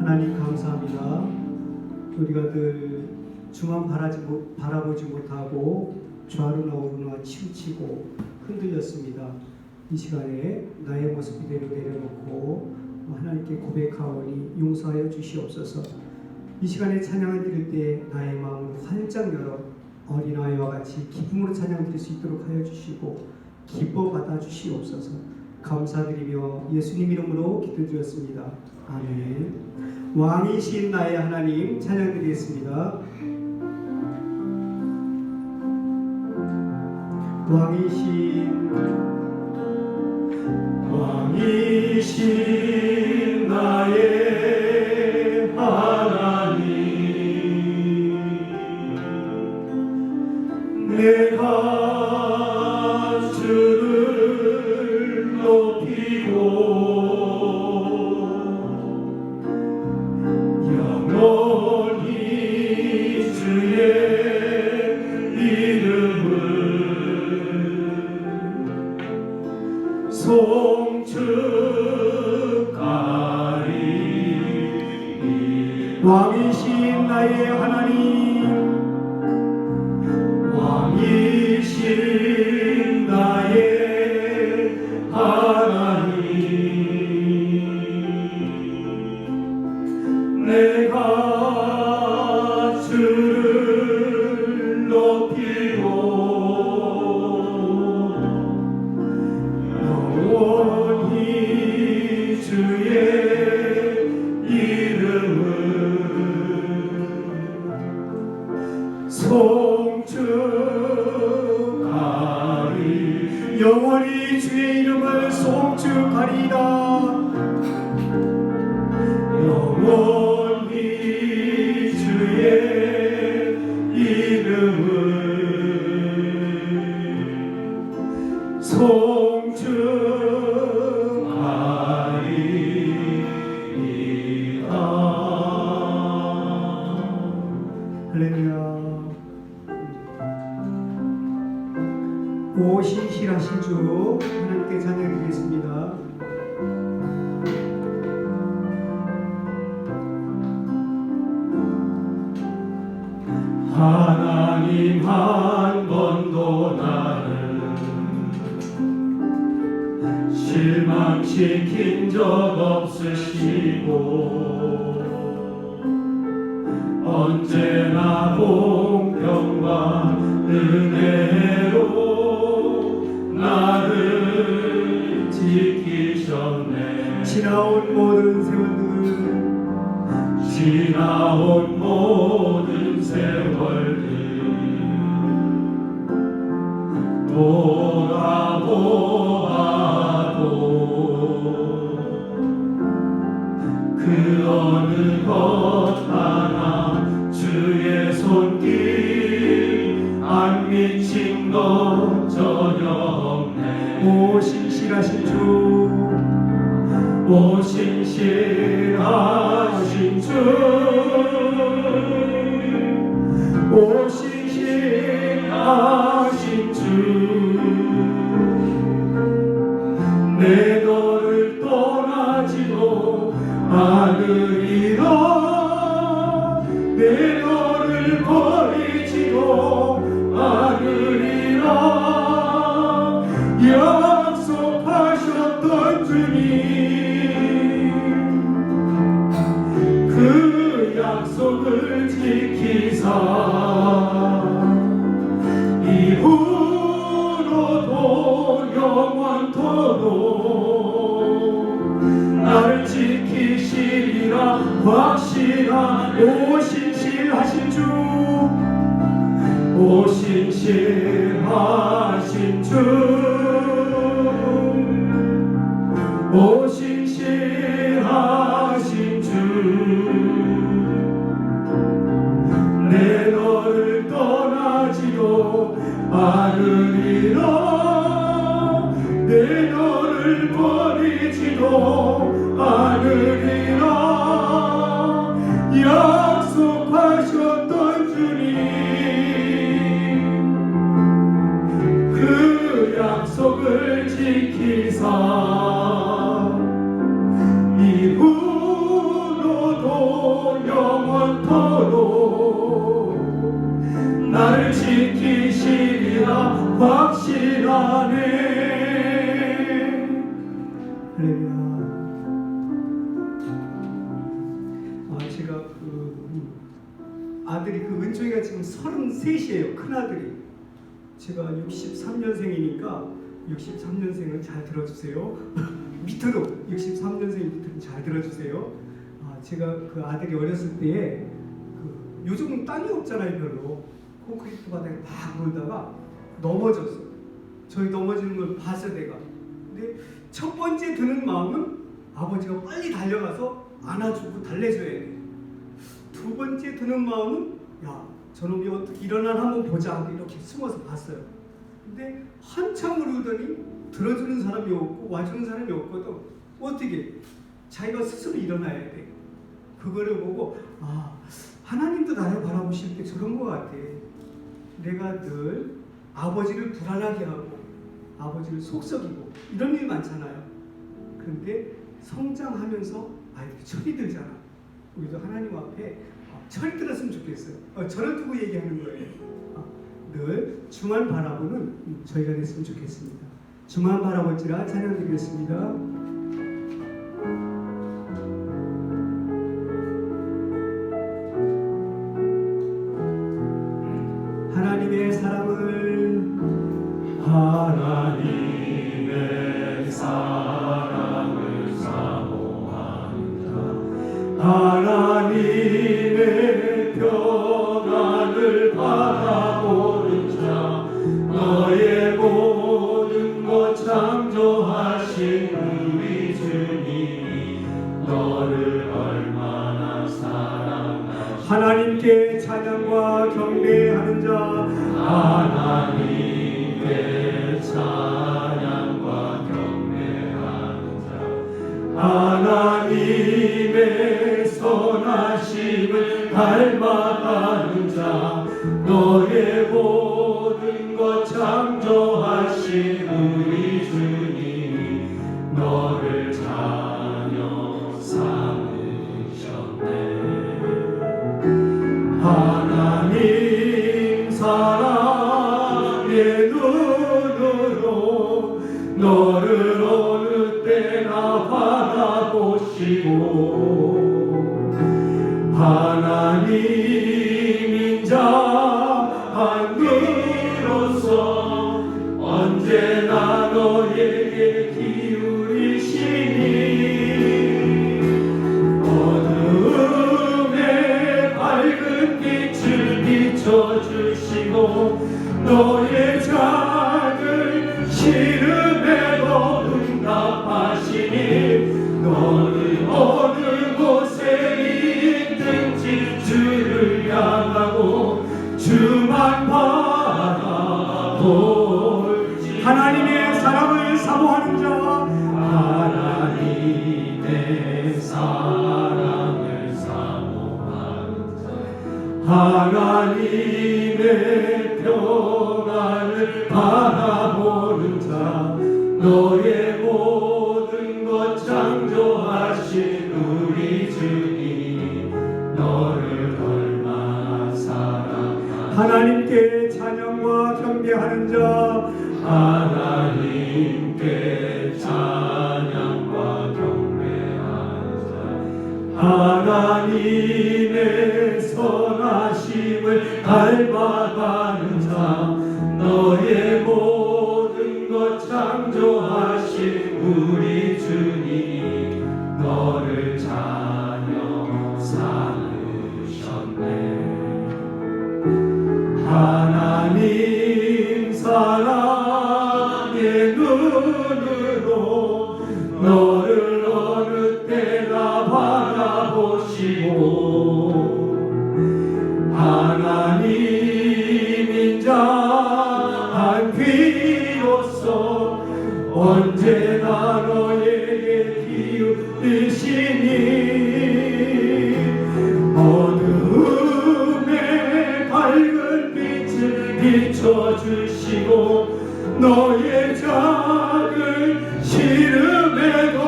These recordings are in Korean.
하나님 감사합니다. 우리가 늘 주만 바라보지 못하고 좌로나 우로나 치우치고 흔들렸습니다. 이 시간에 나의 모습 이대로 내려놓고 하나님께 고백하오니 용서하여 주시옵소서. 이 시간에 찬양을 드릴 때 나의 마음을 활짝 열어 어린아이와 같이 기쁨으로 찬양 드릴 수 있도록 하여 주시고 기뻐 받아 주시옵소서. 감사드리며 예수님 이름으로 기도드렸습니다. 아멘. 왕이신 나의 하나님 찬양 드리겠습니다. 왕이신 나의 하나님, 내가 주를 높이고 영원히 주의 이름을 송축하리. 왕이신 나의 하나님, 왕이신 나의 하나님, 내가 주를 높이고 영원히 주의 이름을 송축하리. 영원히 주의 이름을 송축하리이다. 영원히 주의 이름을 송축하리이다. 할렐루야. 오 신실하신 주 하나님께 찬양드리겠습니다. 하나님 한 번도 나를 실망시킨 적 없으시고 언제나 공평과 은혜로 나를 지키셨네. 지나온 모든 세월들 돌아보아도 그 어느 것 하나 주의 손길 안 미친 것 전혀 없네. 오 신실하신 주, 오 신실하신 주, 오 신실하신 주, 내 너를 떠나지도 않으리라. 내 너를 버리지도 않으리라. 약속하셨던 주님, 그 약속을 지키사 이후로도 영원토록 나를 지키시리라. 확실한 오 신실하신 주, 오 신실하신 주, 오 신실하신 주, 내 너를 떠나지도 않으리라. 내 너를 버리지도 않으리라. 약속하셨던 주님, 그 약속을 지키사 이후로도 나를 지키시리라 확실하네. 할렐루야. 제가 아들이 은총이가 지금 33이에요. 큰아들이. 제가 63년생이니까 63년생은 잘 들어주세요. 밑으로 63년생 밑으로 잘 들어주세요. 제가 그 아들이 어렸을 때에 요즘은 땅이 없잖아요. 별로. 콘크리트 바닥에 막 놀다가 넘어졌어. 저희 넘어지는 걸 봤어요. 내가. 근데 첫 번째 드는 마음은 아버지가 빨리 달려가서 안아주고 달래줘야 돼. 두 번째 드는 마음은 야, 저놈이 어떻게 일어나나 한번 보자. 이렇게 숨어서 봤어요. 근데 한참 그러더니 들어주는 사람이 없고 와주는 사람이 없거든. 어떻게? 자기가 스스로 일어나야 돼. 그거를 보고 하나님도 나를 바라보실 때 저런 것 같아. 내가 늘 아버지를 불안하게 하고 아버지를 속썩이고 이런 일 많잖아요. 그런데 성장하면서 아이들이 철이 들잖아. 우리도 하나님 앞에 철이 들었으면 좋겠어요. 저를 두고 얘기하는 거예요. 늘 주만 바라보는 저희가 됐으면 좋겠습니다. 주만 바라볼지라 찬양 드리겠습니다. 하나님의 사랑을 사모하는 자, 하나님의 평안을 바라보는 자, 너의 모든 것 창조하신 우리 주님이 너를 얼마나 사랑하시오. 하나님께 찬양과 경배하는 자, 하나님께 찬양과 경배하는 자, 하나님의 선하심을 닮아가는 자, 너의 모든 것 창조하신 우리 주님이 너를 자녀 삼으셨네. 하나님 사랑의 눈으로 너를 어느 때나 바라보시고 하나님인 자 하나님으로서 언제나 너에게 기울이시니 어둠의 밝은 빛을 비춰주시고 너의 작은 시름에도 응답하시니 너는 어느 곳에 있든지 주를 향하고 주만 바라볼지. 하나님의 사랑을 사모하는 자, 하나님의 사랑을 사모하는 자, 하나님의 평안을 바라보는 자, 너의 모든 것 창조하신 우리 주님이 너를 얼마나 사랑하시오. 하나님께 찬양과 경배하는 자, 하나님께 찬양과 경배하는 자, 하나님의 선하심을 닮아가는 자, 너의 모든 것 창조하신 우리 주님이 너를 자녀 삼으셨네. 하나님 사랑의 눈으로 너를 어느 때나 바라보시고 하나님인 자 한 귀로서 언제나 너에게 기울이시니 어둠의 밝은 빛을 비춰주시고 너의 작은 시름에도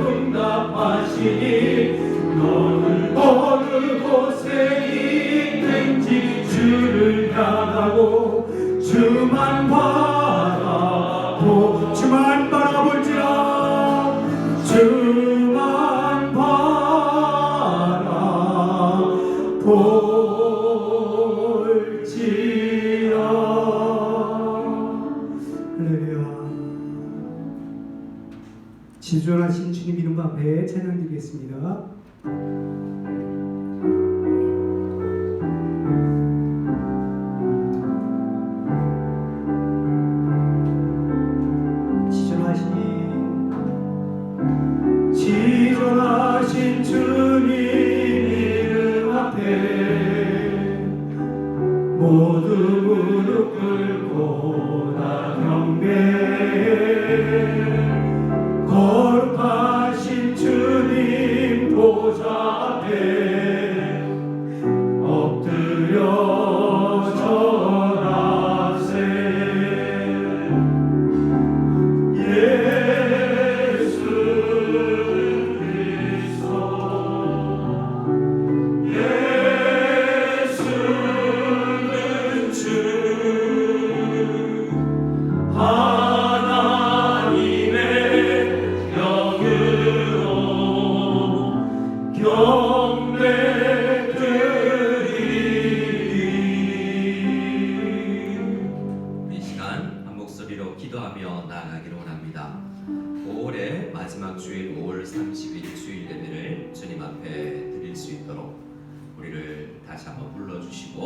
응답하시니 너는 어느 지존하신 주님 이름 앞에 찬양 드리겠습니다. 지존하신 주님 이름 앞에 모두 무릎 꿇고 다 경배해. 거룩하신 주님 보좌 앞에 엎드려 절하세. 예수 그리스도 예수는 주 하나님의 영으로 경배드리리. 우리 시간 한 목소리로 기도하며 나아가기를 원합니다. 5월의 마지막 주일 5월 30일 주일 예배를 주님 앞에 드릴 수 있도록 우리를 다시 한번 불러주시고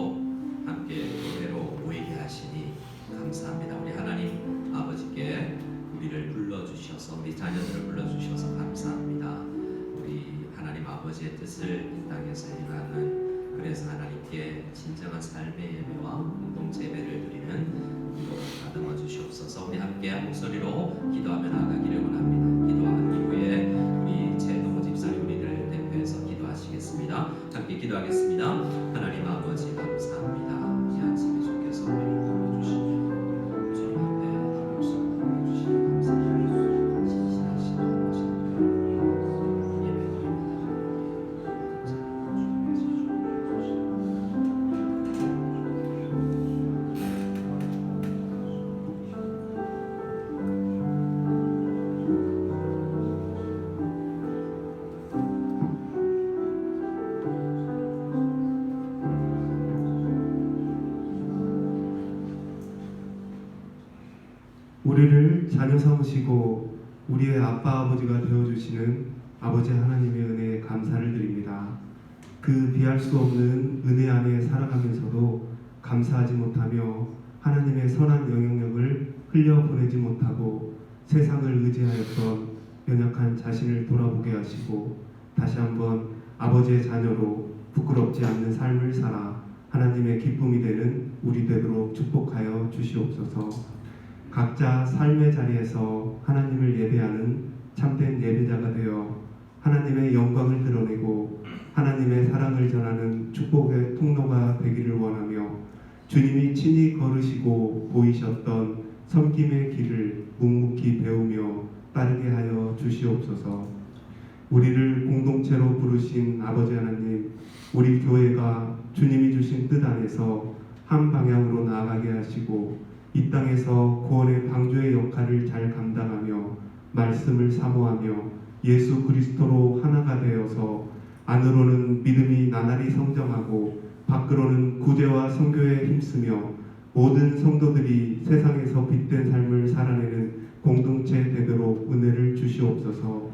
함께 교회로 모이게 하시니 감사합니다. 우리 하나님 아버지께 우리를 불러주셔서 우리 자녀들을 불러주셔서 감사합니다. 우리 하나님 아버지의 뜻을 이 땅에서 행하는, 그래서 하나님께 진정한 삶의 예배와 공동체 예배를 드리는 우리로 다듬어 주시옵소서. 우리 함께 한 목소리로 기도하며 나아가기를 원합니다. 기도한 이후에 우리 최동호 집사님 우리를 대표해서 기도하시겠습니다. 함께 기도하겠습니다. 하나님 아버지 감사합니다. 이 아침에 주께서 우리를 불러주시며 주님 앞에 한 목소리 불러주시니 감사합니다. 신실하신 아버지 우리를 자녀 삼으시고 우리의 아빠 아버지가 되어주시는 아버지 하나님의 은혜에 감사를 드립니다. 그 비할 수 없는 은혜 안에 살아가면서도 감사하지 못하며 하나님의 선한 영향력을 흘려보내지 못하고 세상을 의지하였던 연약한 자신을 돌아보게 하시고 다시 한번 아버지의 자녀로 부끄럽지 않는 삶을 살아 하나님의 기쁨이 되는 우리 되도록 축복하여 주시옵소서. 각자 삶의 자리에서 하나님을 예배하는 참된 예배자가 되어 하나님의 영광을 드러내고 하나님의 사랑을 전하는 축복의 통로가 되기를 원하며 주님이 친히 걸으시고 보이셨던 섬김의 길을 묵묵히 배우며 따르게 하여 주시옵소서. 우리를 공동체로 부르신 아버지 하나님, 우리 교회가 주님이 주신 뜻 안에서 한 방향으로 나아가게 하시고 이 땅에서 구원의 방주의 역할을 잘 감당하며 말씀을 사모하며 예수 그리스도로 하나가 되어서 안으로는 믿음이 나날이 성장하고 밖으로는 구제와 선교에 힘쓰며 모든 성도들이 세상에서 빛된 삶을 살아내는 공동체 되도록 은혜를 주시옵소서.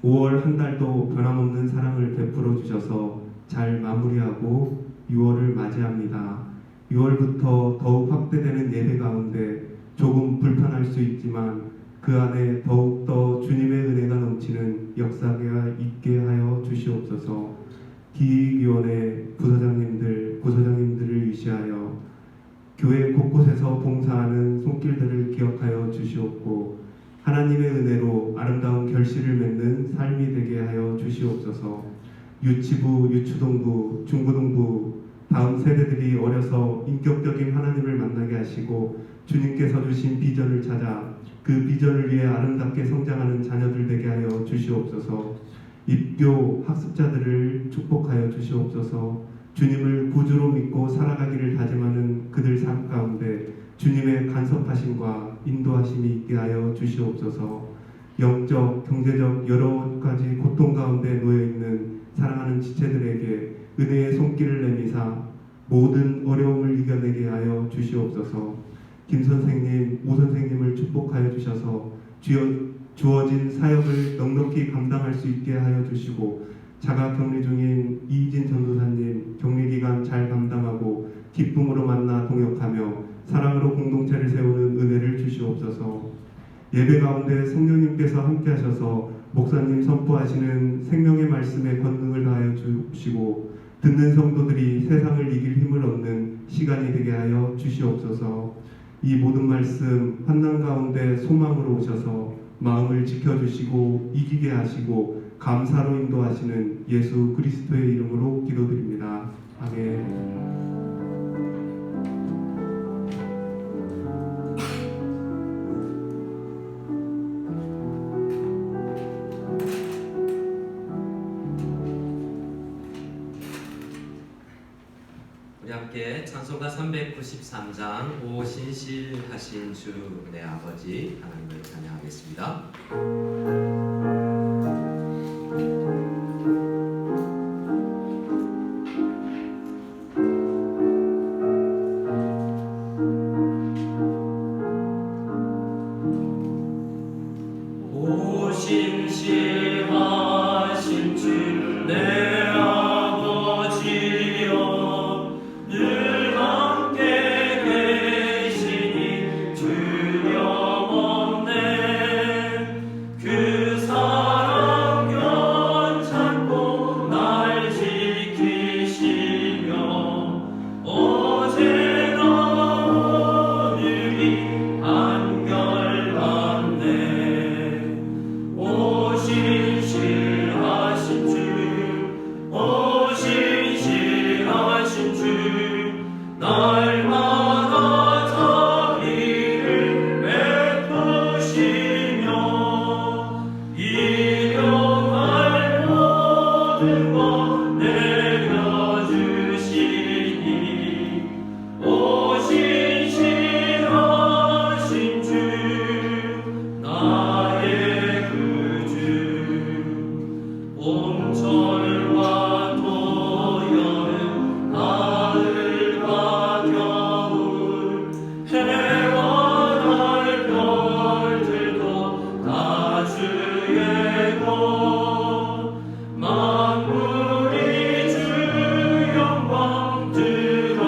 5월 한 달도 변함없는 사랑을 베풀어 주셔서 잘 마무리하고 6월을 맞이합니다. 6월부터 더욱 확대되는 예배 가운데 조금 불편할 수 있지만 그 안에 더욱더 주님의 은혜가 넘치는 역사가 있게 하여 주시옵소서. 기획위원회 부서장님들을 위시하여 교회 곳곳에서 봉사하는 손길들을 기억하여 주시옵고 하나님의 은혜로 아름다운 결실을 맺는 삶이 되게 하여 주시옵소서. 유치부, 유초동부, 중고등부 다음 세대들이 어려서 인격적인 하나님을 만나게 하시고 주님께서 주신 비전을 찾아 그 비전을 위해 아름답게 성장하는 자녀들 되게 하여 주시옵소서. 입교 학습자들을 축복하여 주시옵소서. 주님을 구주로 믿고 살아가기를 다짐하는 그들 삶 가운데 주님의 간섭하심과 인도하심이 있게 하여 주시옵소서. 영적, 경제적 여러 가지 고통 가운데 놓여있는 사랑하는 지체들에게 은혜의 손길을 내미사 모든 어려움을 이겨내게 하여 주시옵소서. 김 선생님, 오 선생님을 축복하여 주셔서 주여 주어진 사역을 넉넉히 감당할 수 있게 하여 주시고 자가 격리 중인 이진 전도사님 격리 기간 잘 감당하고 기쁨으로 만나 동역하며 사랑으로 공동체를 세우는 은혜를 주시옵소서. 예배 가운데 성령님께서 함께하셔서 목사님 선포하시는 생명의 말씀에 권능을 다하여 주시고 듣는 성도들이 세상을 이길 힘을 얻는 시간이 되게 하여 주시옵소서. 이 모든 말씀 환난 가운데 소망으로 오셔서 마음을 지켜주시고 이기게 하시고 감사로 인도하시는 예수 그리스도의 이름으로 기도드립니다. 아멘. 우리 함께 찬송가 393장 오 신실하신 주 내 아버지 하나님을 찬양하겠습니다. 오 신실하신 주 내 아버지여 늘 함께 계시니 두려움없네. 그 사랑 견찮고 날 지키시며 어제나 오늘이 한결같네. 오 신실하신 주, 오 신실하신 주, 날마다 자비를 베푸시며 일용할 모든 것 내려주시니 오 신실하신 주, 나의 구주. 봄철과 또여름 가을과 겨울 해와 달 별들도 다 주의 것. 만물이 주 영광 드러내도다.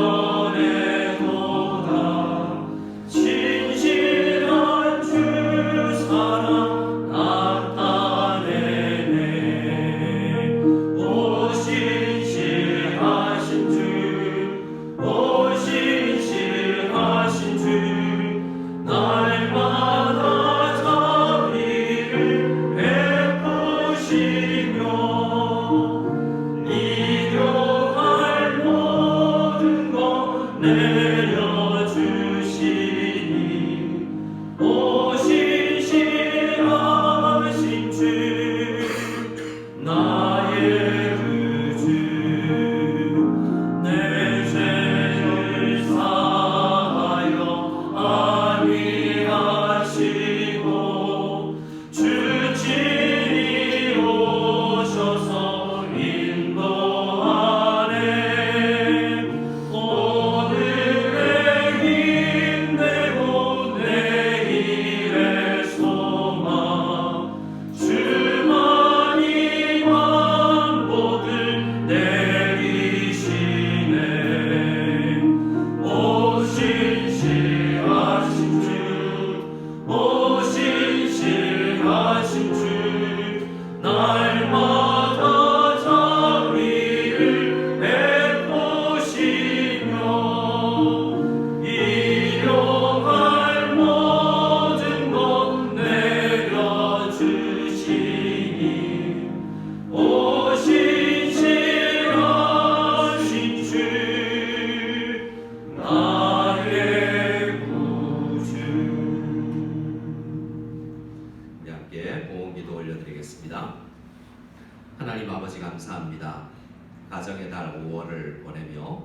신실한 주 사랑 나타내네. 오 신실하신 주, 오 신실하신 주, 날마다 자비를 베푸시며 일용할 모든 것 내려주시니 오 신실하신 주, 나의 구주. 내 죄를 사하여 안위하시고 주 친히 오셔서 인도하네. 오늘의 힘내고 내일의 소망 주만이 만복을 내리시네. 오 신실하신 주, 오 신실하신 주, 날마다 자비를 베푸시며 일용할 모든 것 내려주시니 오 신실하신 주, 나의 구주. 우리 함께 보험기도 올려드리겠습니다. 하나님 아버지 감사합니다. 가정의 달 5월을 보내며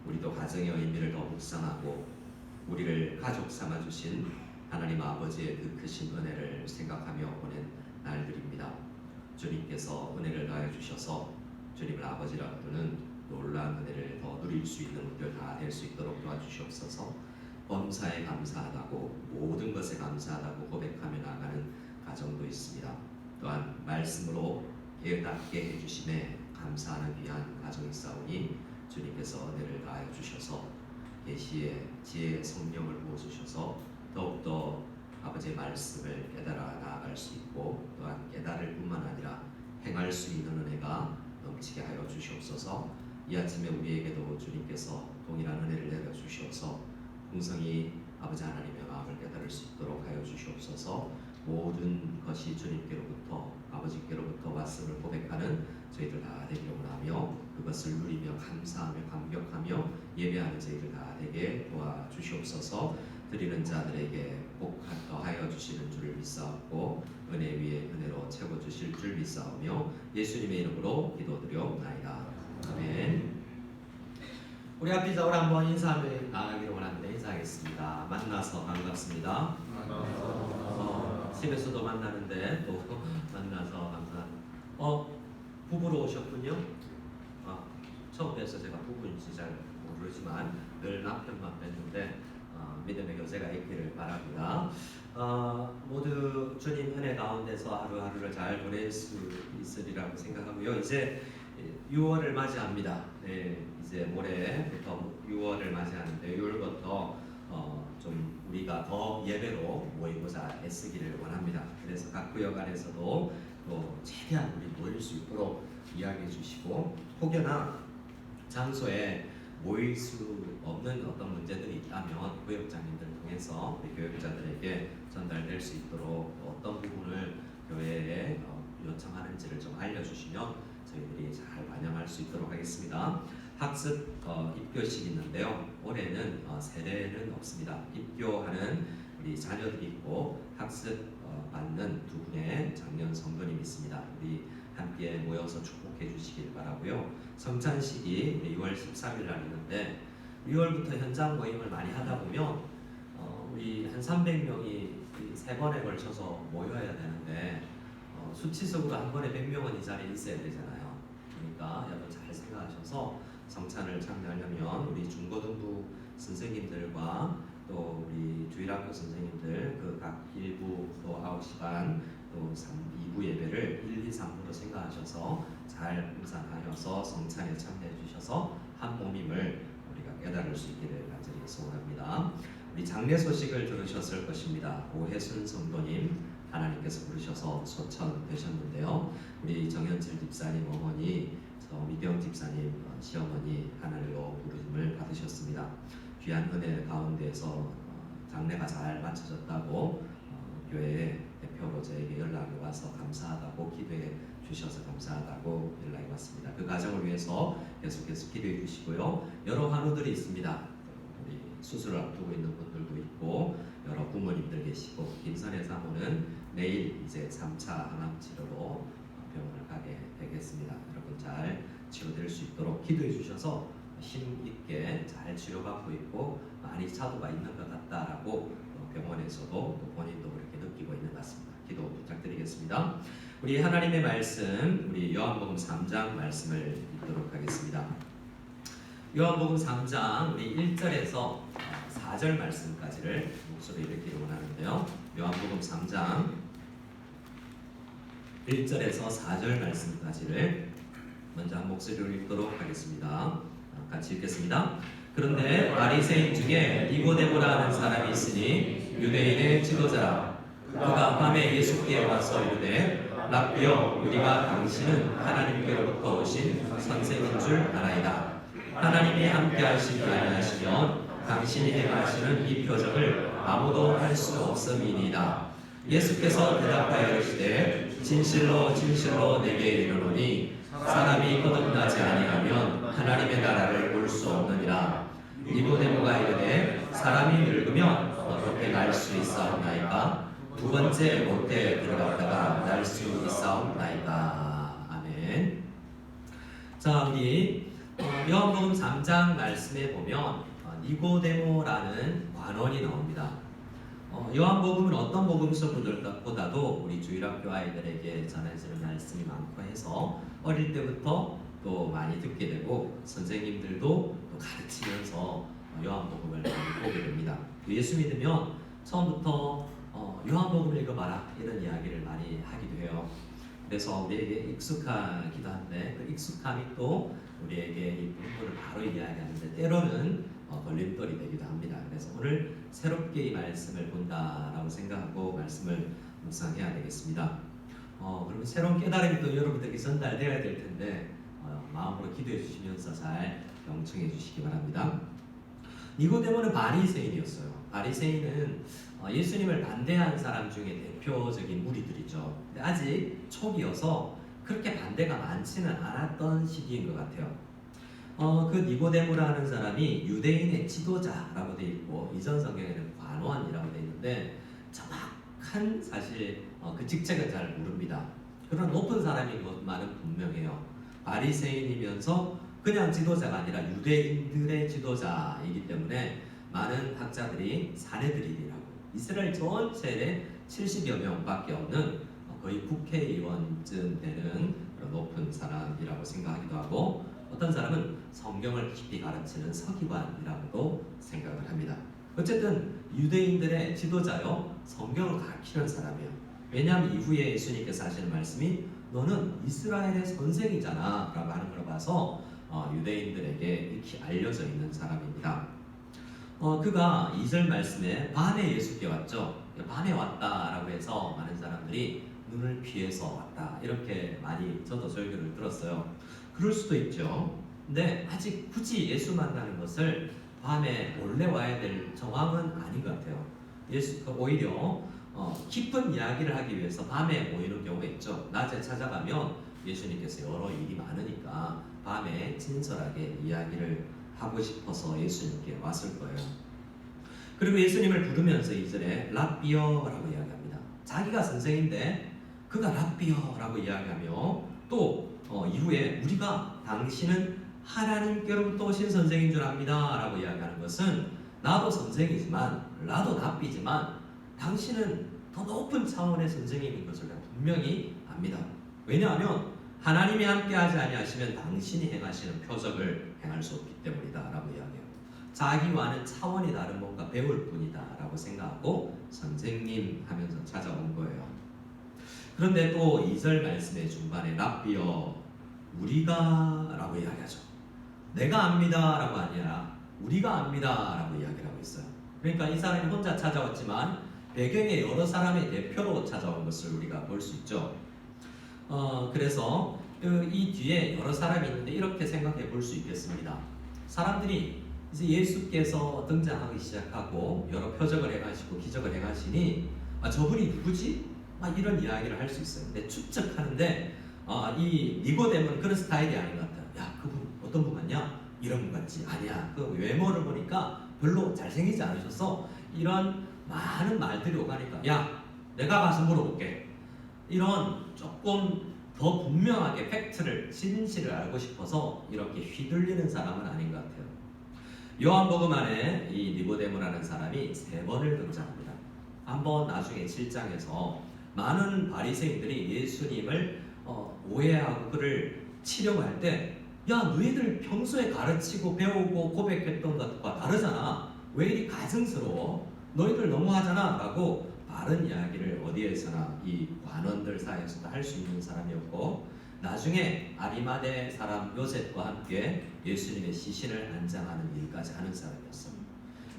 우리도 가정의 의미를 더 묵상하고 우리를 가족 삼아 주신 하나님 아버지의 그 크신 은혜를 생각하며 보낸 날들입니다. 주님께서 은혜를 더해 주셔서 주님을 아버지라 부르는 놀라운 은혜를 더 누릴 수 있는 우리들 다 될 수 있도록 도와주시옵소서. 범사에 감사하다고 모든 것에 감사하다고 고백하며 나가는 가정도 있습니다. 또한 말씀으로 깨닫게 해주심에 감사하는 귀한 가정이 있사오니 주님께서 은혜를 다하여 주셔서 계시의 지혜의 성령을 부어주셔서 더욱더 아버지의 말씀을 깨달아 나아갈 수 있고 또한 깨달을 뿐만 아니라 행할 수 있는 은혜가 넘치게 하여 주시옵소서. 이 아침에 우리에게도 주님께서 동일한 은혜를 내려 주시옵소서. 풍성히 아버지 하나님의 마음을 깨달을 수 있도록 하여 주시옵소서. 모든 것이 주님께로부터 아버지께로부터 왔음을 고백하는 저희들 다 되기를 원하며 그것을 누리며 감사하며 감격하며 예배하는 저희들 다 되게 도와주시옵소서. 드리는 자들에게 복 더하여 주시는 줄을 믿사옵고 은혜 위에 은혜로 채워 주실 줄 믿사오며 예수님의 이름으로 기도드려옵나이다. 아멘. 우리 앞에 자우리 한번 인사하며 나가기를 원하는데 인사하겠습니다. 만나서 반갑습니다. 집에서도 만나는데 또 만나서 감사합니다. 부부로 오셨군요. 처음 뵈서 제가 부부인지 잘 모르지만 늘 남편만 뵀는데 믿음의 교제가 있기를 바랍니다. 모두 주님 은혜 가운데서 하루하루를 잘 보낼 수 있으리라고 생각하고요. 이제 6월을 맞이합니다. 네, 이제 모레부터 6월을 맞이하는데 6월부터 좀 우리가 더 예배로 모이고자 애쓰기를 원합니다. 그래서 각 구역 안에서도 또 최대한 우리 모일 수 있도록 이야기해 주시고 혹여나 장소에 모일 수 없는 어떤 문제들이 있다면 구역장님들 통해서 우리 교역자들에게 전달될 수 있도록 어떤 부분을 교회에 요청하는지를 좀 알려주시면 저희들이 잘 반영할 수 있도록 하겠습니다. 학습 입교식이 있는데요. 올해는 세례는 없습니다. 입교하는 우리 자녀들이 있고 학습 받는 두 분의 장년 성도님이 있습니다. 우리 함께 모여서 축복해 주시길 바라고요. 성찬식이 6월 13일 날 있는데 6월부터 현장 모임을 많이 하다 보면 우리 한 300명이 3번에 걸쳐서 모여야 되는데 수치적으로 한 번에 100명은 이 자리에 있어야 되잖아요. 그러니까 여러분 잘 생각하셔서 성찬을 참여하려면 우리 중고등부 선생님들과 또 우리 주일학교 선생님들 그 각 1부 또 9시 반 또 2부 예배를 1, 2, 3부로 생각하셔서 잘 분산하여서 성찬에 참여해 주셔서 한 몸임을 우리가 깨달을 수 있기를 간절히 소원합니다. 우리 장례 소식을 들으셨을 것입니다. 오혜순 성도님 하나님께서 부르셔서 소천되셨는데요. 우리 정현철 집사님 어머니, 미경 집사님 시어머니 하늘로 부르심을 받으셨습니다. 귀한 은혜 가운데서 장례가 잘 마쳐졌다고 교회 대표로 저에게 연락이 와서 감사하다고 기도해 주셔서 감사하다고 연락이 왔습니다. 그 가정을 위해서 계속해서 기도해 주시고요. 여러 환우들이 있습니다. 우리 수술을 앞두고 있는 분들도 있고 여러 부모님들 계시고 김선혜 사모는 내일 이제 3차 항암 치료로 병원을 가게 되겠습니다. 여러분 잘 치료될 수 있도록 기도해 주셔서 힘 있게 잘 치료받고 있고 많이 차도가 있는 것 같다라고 병원에서도 또 본인도 그렇게 느끼고 있는 것 같습니다. 기도 부탁드리겠습니다. 우리 하나님의 말씀, 우리 요한복음 3장 말씀을 읽도록 하겠습니다. 요한복음 3장 우리 1절에서 4절 말씀까지를 목소리 읽기를 원하는데요. 요한복음 3장 1절에서 4절 말씀까지를 먼저 한 목소리로 읽도록 하겠습니다. 같이 읽겠습니다. 그런데 바리새인 중에 니고데모라 하는 사람이 있으니 유대인의 지도자라. 그가 밤에 예수께 와서 이르되 라삐여 우리가 당신은 하나님께로부터 오신 선생인 줄 알아이다. 하나님이 함께 하시지 아니하시면 당신이 행하시는 이 표적을 아무도 할 수 없음이니이다. 예수께서 대답하여 이르시되 진실로 진실로 내게 이르노니 사람이 거듭나지 아니하면 하나님의 나라를 볼 수 없느니라. 니고데모가 이르되 사람이 늙으면 어떻게 날 수 있사옵나이까? 두 번째 못에 들어갔다가 날 수 있사옵나이까? 아멘. 자, 우리 요한복음 3장 말씀에 보면 니고데모라는 관원이 나옵니다. 요한복음은 어떤 복음서보다도 우리 주일학교 아이들에게 전해지는 말씀이 많고 해서 어릴 때부터 또 많이 듣게 되고 선생님들도 또 가르치면서 요한복음을 많이 보게 됩니다. 예수 믿으면 처음부터 요한복음을 읽어봐라 이런 이야기를 많이 하기도 해요. 그래서 우리에게 익숙하기도 한데 그 익숙함이 또 우리에게 이 본문을 바로 이야기하는데 때로는 걸림돌이 되기도 합니다. 그래서 오늘 새롭게 이 말씀을 본다라고 생각하고 말씀을 묵상해야 되겠습니다. 그러면 새로운 깨달음이 또 여러분들에게 전달되어야 될 텐데 마음으로 기도해 주시면서 잘 경청해 주시기 바랍니다. 니고데모는 바리새인이었어요. 바리새인은 예수님을 반대한 사람 중에 대표적인 무리들이죠. 근데 아직 초기여서 그렇게 반대가 많지는 않았던 시기인 것 같아요. 그 니고데모라는 사람이 유대인의 지도자라고 되어 있고 이전 성경에는 관원이라고 되어 있는데 정확한 사실 그 직책은 잘 모릅니다. 그런 높은 사람인 것만은 분명해요. 바리새인이면서 그냥 지도자가 아니라 유대인들의 지도자이기 때문에 많은 학자들이 사내들이라고 이스라엘 전체에 70여 명밖에 없는 거의 국회의원쯤 되는 그런 높은 사람이라고 생각하기도 하고 어떤 사람은 성경을 깊이 가르치는 서기관이라고도 생각을 합니다. 어쨌든 유대인들의 지도자요 성경을 가르치는 사람이에요. 왜냐하면 이후에 예수님께서 하시는 말씀이 너는 이스라엘의 선생이잖아 라고 하는 걸 봐서 유대인들에게 익히 알려져 있는 사람입니다. 그가 2절 말씀에 밤에 예수께 왔죠. 밤에 왔다라고 해서 많은 사람들이 눈을 피해서 왔다 이렇게 많이 저도 설교를 들었어요. 그럴 수도 있죠. 근데 아직 굳이 예수 만나는 것을 밤에 몰래 와야 될 정황은 아닌 것 같아요. 오히려 깊은 이야기를 하기 위해서 밤에 모이는 경우가 있죠. 낮에 찾아가면 예수님께서 여러 일이 많으니까 밤에 친절하게 이야기를 하고 싶어서 예수님께 왔을 거예요. 그리고 예수님을 부르면서 2절에 랍비어라고 이야기합니다. 자기가 선생인데 그가 랍비어라고 이야기하며 또 이후에 우리가 당신은 하나님께로부터 오신 선생인 줄 압니다 라고 이야기하는 것은 나도 선생이지만 나도 랍비지만 당신은 더 높은 차원의 선생님인 것을 분명히 압니다. 왜냐하면 하나님이 함께하지 아니하시면 당신이 행하시는 표적을 행할 수 없기 때문이다 라고 이야기해요. 자기와는 차원이 다른 뭔가 배울 뿐이다 라고 생각하고 선생님 하면서 찾아온 거예요. 그런데 또 2절 말씀의 중반에 랍비어 우리가 라고 이야기하죠. 내가 압니다 라고 아니라 우리가 압니다 라고 이야기를 하고 있어요. 그러니까 이 사람이 혼자 찾아왔지만 배경에 여러 사람의 대표로 찾아온 것을 우리가 볼 수 있죠. 그래서 이 뒤에 여러 사람이 있는데 이렇게 생각해 볼 수 있겠습니다. 사람들이 이제 예수께서 등장하기 시작하고 여러 표적을 행하시고 기적을 행하시니 저분이 누구지? 이런 이야기를 할 수 있어요. 근데 추측하는데 이 니고데모는 그런 스타일이 아닌 것 같아요. 야, 그분 어떤 분 같냐? 이런 분 같지? 아니야. 그 외모를 보니까 별로 잘생기지 않으셔서 이런 많은 말들이 오가니까 야, 내가 가서 물어볼게. 이런 조금 더 분명하게 팩트를 진실을 알고 싶어서 이렇게 휘둘리는 사람은 아닌 것 같아요. 요한복음 안에 이 니고데모라는 사람이 3번을 등장합니다. 한번 나중에 7장에서 많은 바리새인들이 예수님을 오해하고 그를 치려고 할 때 야, 너희들 평소에 가르치고 배우고 고백했던 것과 다르잖아. 왜 이리 가증스러워? 너희들 너무하잖아 라고 바른 이야기를 어디에서나 이 관원들 사이에서도 할 수 있는 사람이었고 나중에 아리마대 사람 요셉과 함께 예수님의 시신을 안장하는 일까지 하는 사람이었습니다.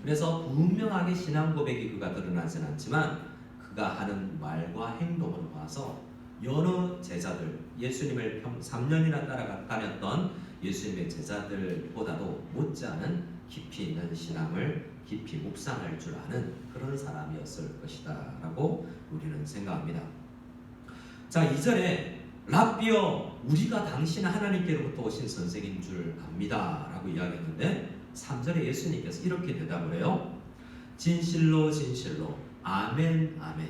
그래서 분명하게 신앙 고백이 그가 드러나진 않지만 그가 하는 말과 행동을 봐서 여러 제자들 예수님을 3년이나 따라다녔던 예수님의 제자들보다도 못지않은 깊이 있는 신앙을 깊이 묵상할 줄 아는 그런 사람이었을 것이다 라고 우리는 생각합니다. 자, 2절에 랍비어 우리가 당신 하나님께로부터 오신 선생인 줄 압니다 라고 이야기했는데 3절에 예수님께서 이렇게 대답을 해요. 진실로 진실로 아멘 아멘.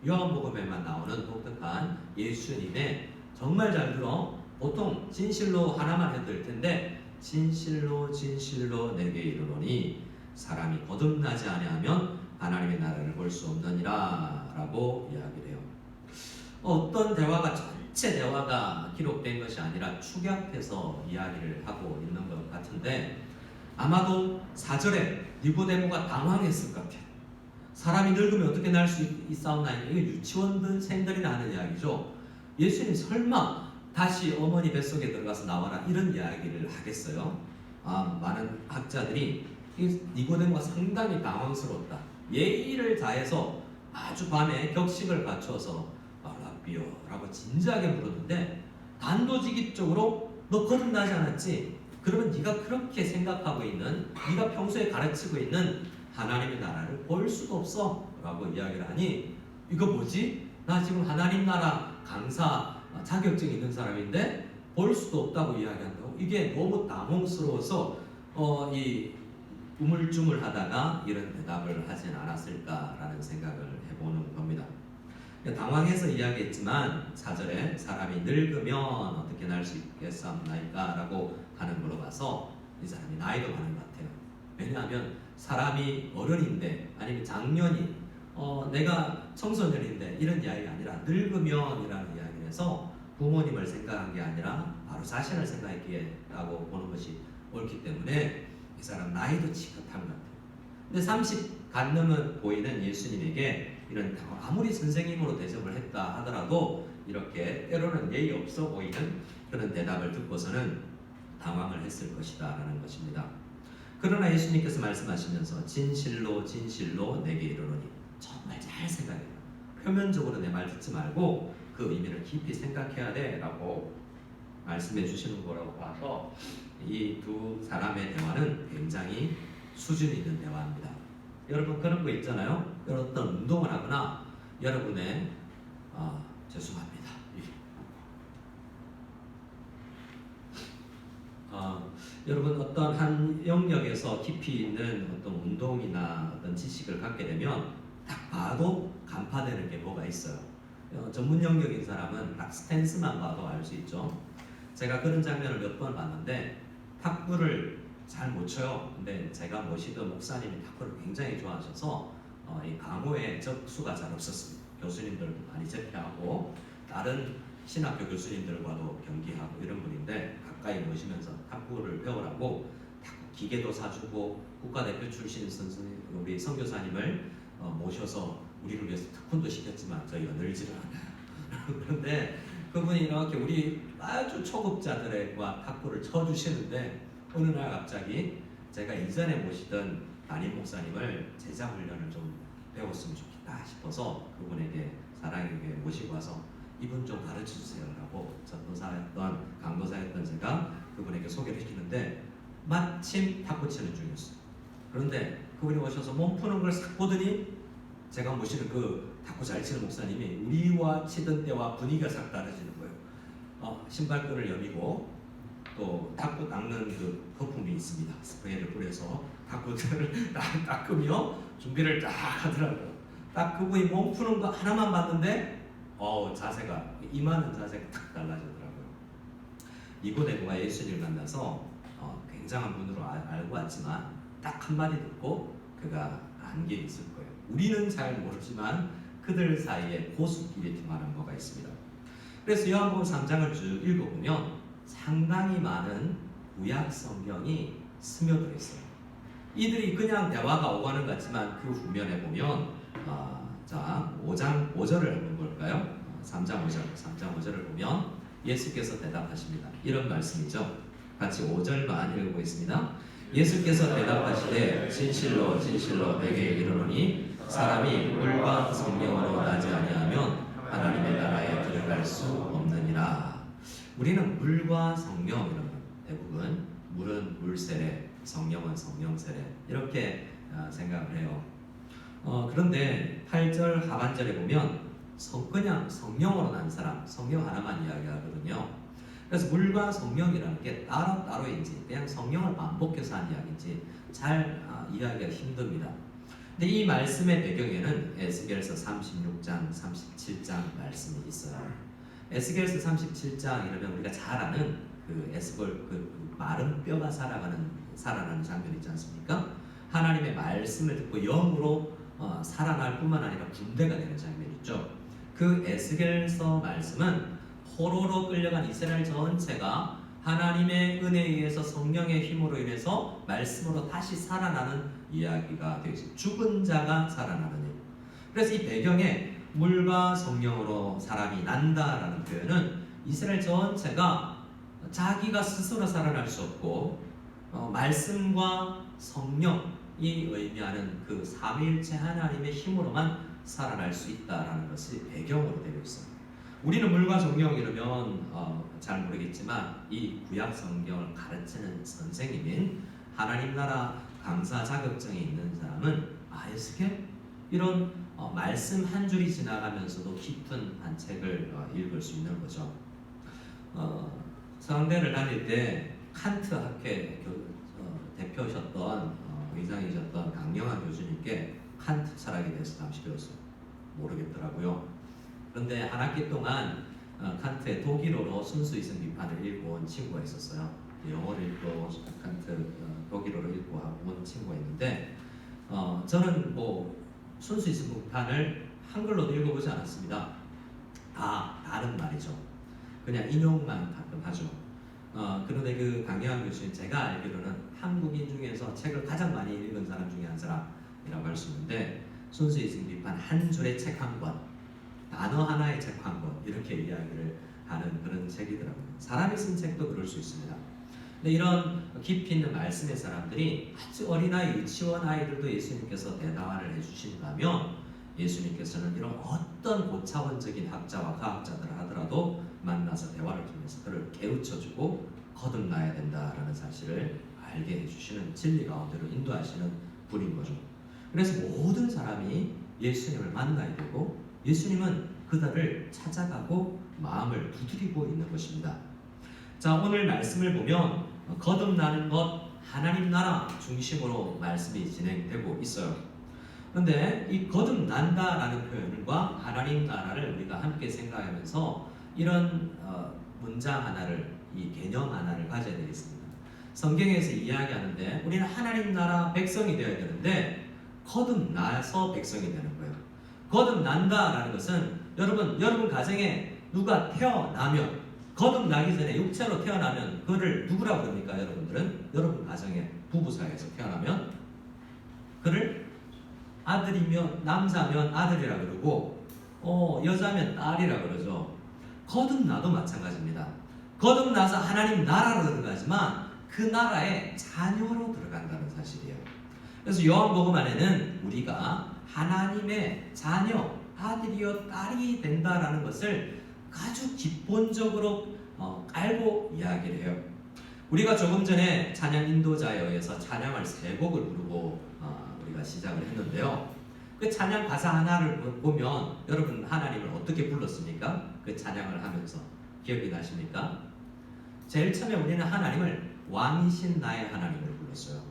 요한복음에만 나오는 독특한 예수님의 정말 잘 들어 보통 진실로 하나만 해도 될 텐데 진실로 진실로 내게 이르노니 사람이 거듭나지 아니하면 하나님의 나라를 볼 수 없느니라 라고 이야기를 해요. 어떤 대화가 전체 대화가 기록된 것이 아니라 축약해서 이야기를 하고 있는 것 같은데 아마도 4절에 니고데모가 당황했을 것 같아요. 사람이 늙으면 어떻게 날 수 있사옵나? 이게 유치원생들이나 하는 이야기죠. 예수님 설마 다시 어머니 뱃속에 들어가서 나와라 이런 이야기를 하겠어요? 많은 학자들이 니고데모가 상당히 당황스러웠다. 예의를 다해서 아주 밤에 격식을 갖춰서 라비오라고 진지하게 물었는데 단도직입적으로 너 거듭나지 않았지? 그러면 네가 그렇게 생각하고 있는, 네가 평소에 가르치고 있는 하나님의 나라를 볼 수도 없어 라고 이야기를 하니, 이거 뭐지? 나 지금 하나님 나라 강사 자격증 있는 사람인데 볼 수도 없다고 이야기한다고? 이게 너무 당혹스러워서 이 우물쭈물하다가 이런 대답을 하진 않았을까라는 생각을 해보는 겁니다. 당황해서 이야기했지만 4절에 사람이 늙으면 어떻게 날 수 있겠사옵나이까? 라고 하는 물어봐서 이 사람이 나이도 많은 것 같아요. 왜냐하면 사람이 어른인데 아니면 장년이 내가 청소년인데 이런 이야기가 아니라 늙으면이라는 이야기를 해서 부모님을 생각한 게 아니라 바로 자신을 생각했기에라고 보는 것이 옳기 때문에 이 사람 나이도 지긋한 것 같아요. 근데 30 간넘은 보이는 예수님에게 이런 아무리 선생님으로 대접을 했다 하더라도 이렇게 때로는 예의 없어 보이는 그런 대답을 듣고서는 당황을 했을 것이다 라는 것입니다. 그러나 예수님께서 말씀하시면서 진실로 진실로 내게 이르노니, 정말 잘 생각해요. 표면적으로 내 말 듣지 말고 그 의미를 깊이 생각해야 돼 라고 말씀해 주시는 거라고 봐서 이 두 사람의 대화는 굉장히 수준 있는 대화입니다. 여러분 그런 거 있잖아요. 어떤 운동을 하거나 여러분의 죄송합니다. 여러분 어떤 한 영역에서 깊이 있는 어떤 운동이나 어떤 지식을 갖게 되면 딱 봐도 간파되는 게 뭐가 있어요. 전문 영역인 사람은 딱 스탠스만 봐도 알 수 있죠. 제가 그런 장면을 몇 번 봤는데 탁구를 잘 못 쳐요. 근데 제가 모시던 목사님이 탁구를 굉장히 좋아하셔서 이 강호에 적수가 잘 없었습니다. 교수님들도 많이 제패하고 다른 신학교 교수님들과도 경기하고 이런 분인데 가까이 모시면서 탁구를 배우라고 탁구 기계도 사주고 국가대표 출신 선생님 우리 선교사님을 모셔서 우리를 위해서 특훈도 시켰지만 저희가 늘지를 않아요. 그런데 그분이 이렇게 우리 아주 초급자들과 탁구를 쳐주시는데 어느 날 갑자기 제가 이전에 모시던 담임 목사님을 제자 훈련을 좀 배웠으면 좋겠다 싶어서 그분에게 사랑에게 모시고 와서 이분 좀 가르쳐 주세요 라고 전도사였던 강도사였던 제가 그분에게 소개를 시키는데 마침 탁구 치는 중이었어요. 그런데 그분이 오셔서 몸 푸는 걸 싹 보더니 제가 모시는 그 탁구 잘 치는 목사님이 우리와 치던 때와 분위기가 싹 다르시는 거예요. 신발끈을 여미고 또 탁구 닦는 그 거품이 있습니다. 스프레이를 뿌려서 탁구들을 닦으며 준비를 딱 하더라고요. 딱 그분이 몸 푸는 거 하나만 봤는데 자세가 임하는 자세가 탁 달라지더라고요. 니고데모가 예수님을 만나서 굉장한 분으로 알고 왔지만 딱 한마디 듣고 그가 안 게 있을 거예요. 우리는 잘 모르지만 그들 사이에 고수끼리만한 뭐가 있습니다. 그래서 요한복음 3장을 쭉 읽어보면 상당히 많은 구약 성경이 스며들어 있어요. 이들이 그냥 대화가 오가는 것 같지만 그 후면에 보면 자 5장 5절을 한번 볼까요? 3장 5절을 보면 예수께서 대답하십니다. 이런 말씀이죠. 같이 5절만 읽어보겠습니다. 예수께서 대답하시되 진실로 진실로 내게 이르노니 사람이 물과 성령으로 나지 아니하면 하나님의 나라에 들어갈 수 없느니라. 우리는 물과 성령 이런 대부분 물은 물세례, 성령은 성령세례 이렇게 생각을 해요. 그런데 8절 하반절에 보면 그냥 성령으로 난 사람, 성령 하나만 이야기하거든요. 그래서 물과 성령이라는 게 따로인지 그냥 성령을 반복해서 한 이야기인지 잘 이해하기가 힘듭니다. 근데 이 말씀의 배경에는 에스겔서 36장, 37장 말씀이 있어요. 에스겔서 37장 이러면 우리가 잘 아는 그 에스겔 그 마른 뼈가 살아나는 장면 있지 않습니까? 하나님의 말씀을 듣고 영으로 살아날 뿐만 아니라 군대가 되는 장면 있죠. 그 에스겔서 말씀은 포로로 끌려간 이스라엘 전체가 하나님의 은혜에 의해서 성령의 힘으로 인해서 말씀으로 다시 살아나는 이야기가 되어 있습니다. 죽은 자가 살아나는 일. 그래서 이 배경에 물과 성령으로 사람이 난다라는 표현은 이스라엘 전체가 자기가 스스로 살아날 수 없고 말씀과 성령이 의미하는 그 삼위일체 하나님의 힘으로만 살아날 수 있다라는 것이 배경으로 되어 있습니다. 우리는 물과 성령 이러면 잘 모르겠지만 이 구약 성경을 가르치는 선생님인 하나님 나라 강사 자격증이 있는 사람은 이렇게 이런 말씀 한 줄이 지나가면서도 깊은 한 책을 읽을 수 있는 거죠. 서강대를 다닐 때 칸트 학회 대표셨던 의장이셨던 강영환 교수님께 칸트 철학에 대해서 잠시 배웠어요. 모르겠더라고요. 그런데 한 학기 동안 칸트의 독일어로 순수이성 비판을 읽고 온 친구가 있었어요. 영어를 읽고 칸트 독일어로 읽고 온 친구가 있는데 저는 뭐 순수이성 비판을 한글로도 읽어보지 않았습니다. 다른 말이죠. 그냥 인용만 가끔 하죠. 그런데 그 강영환 교수님 제가 알기로는 한국인 중에서 책을 가장 많이 읽은 사람 중에 한 사람이라고 할 수 있는데 순수이성 비판 한 줄의 책 한 권, 단어 하나의 책 한 권 이렇게 이야기를 하는 그런 책이더라고요. 사람이 쓴 책도 그럴 수 있습니다. 근데 이런 깊이 있는 말씀의 사람들이 아주 어린아이, 유치원 아이들도 예수님께서 대담화를 해주신다면 예수님께서는 이런 어떤 고차원적인 학자와 과학자들을 하더라도 만나서 대화를 통해서 그를 깨우쳐주고 거듭나야 된다라는 사실을 알게 해주시는 진리 가운데로 인도하시는 분인 거죠. 그래서 모든 사람이 예수님을 만나야 되고 예수님은 그들을 찾아가고 마음을 두드리고 있는 것입니다. 자, 오늘 말씀을 보면 거듭나는 것 하나님 나라 중심으로 말씀이 진행되고 있어요. 그런데 이 거듭난다라는 표현과 하나님 나라를 우리가 함께 생각하면서 이런 문장 하나를, 이 개념 하나를 가져야 되겠습니다. 성경에서 이야기하는데 우리는 하나님 나라 백성이 되어야 되는데 거듭나서 백성이 되는 거예요. 거듭난다라는 것은 여러분 가정에 누가 태어나면 거듭나기 전에 육체로 태어나면 그를 누구라고 그럽니까? 여러분들은 여러분 가정에 부부 사이에서 태어나면 그를 아들이면 남자면 아들이라 그러고 여자면 딸이라 그러죠. 거듭나도 마찬가지입니다. 거듭나서 하나님 나라로 들어가지만 그 나라의 자녀로 들어간다는 사실이에요. 그래서 요한복음 안에는 우리가 하나님의 자녀, 아들이요 딸이 된다라는 것을 아주 기본적으로 깔고 이야기를 해요. 우리가 조금 전에 찬양 인도자에 의해서 찬양을 3곡을 부르고 우리가 시작을 했는데요. 그 찬양 가사 하나를 보면 여러분 하나님을 어떻게 불렀습니까? 그 찬양을 하면서 기억이 나십니까? 제일 처음에 우리는 하나님을 왕이신 나의 하나님을 불렀어요.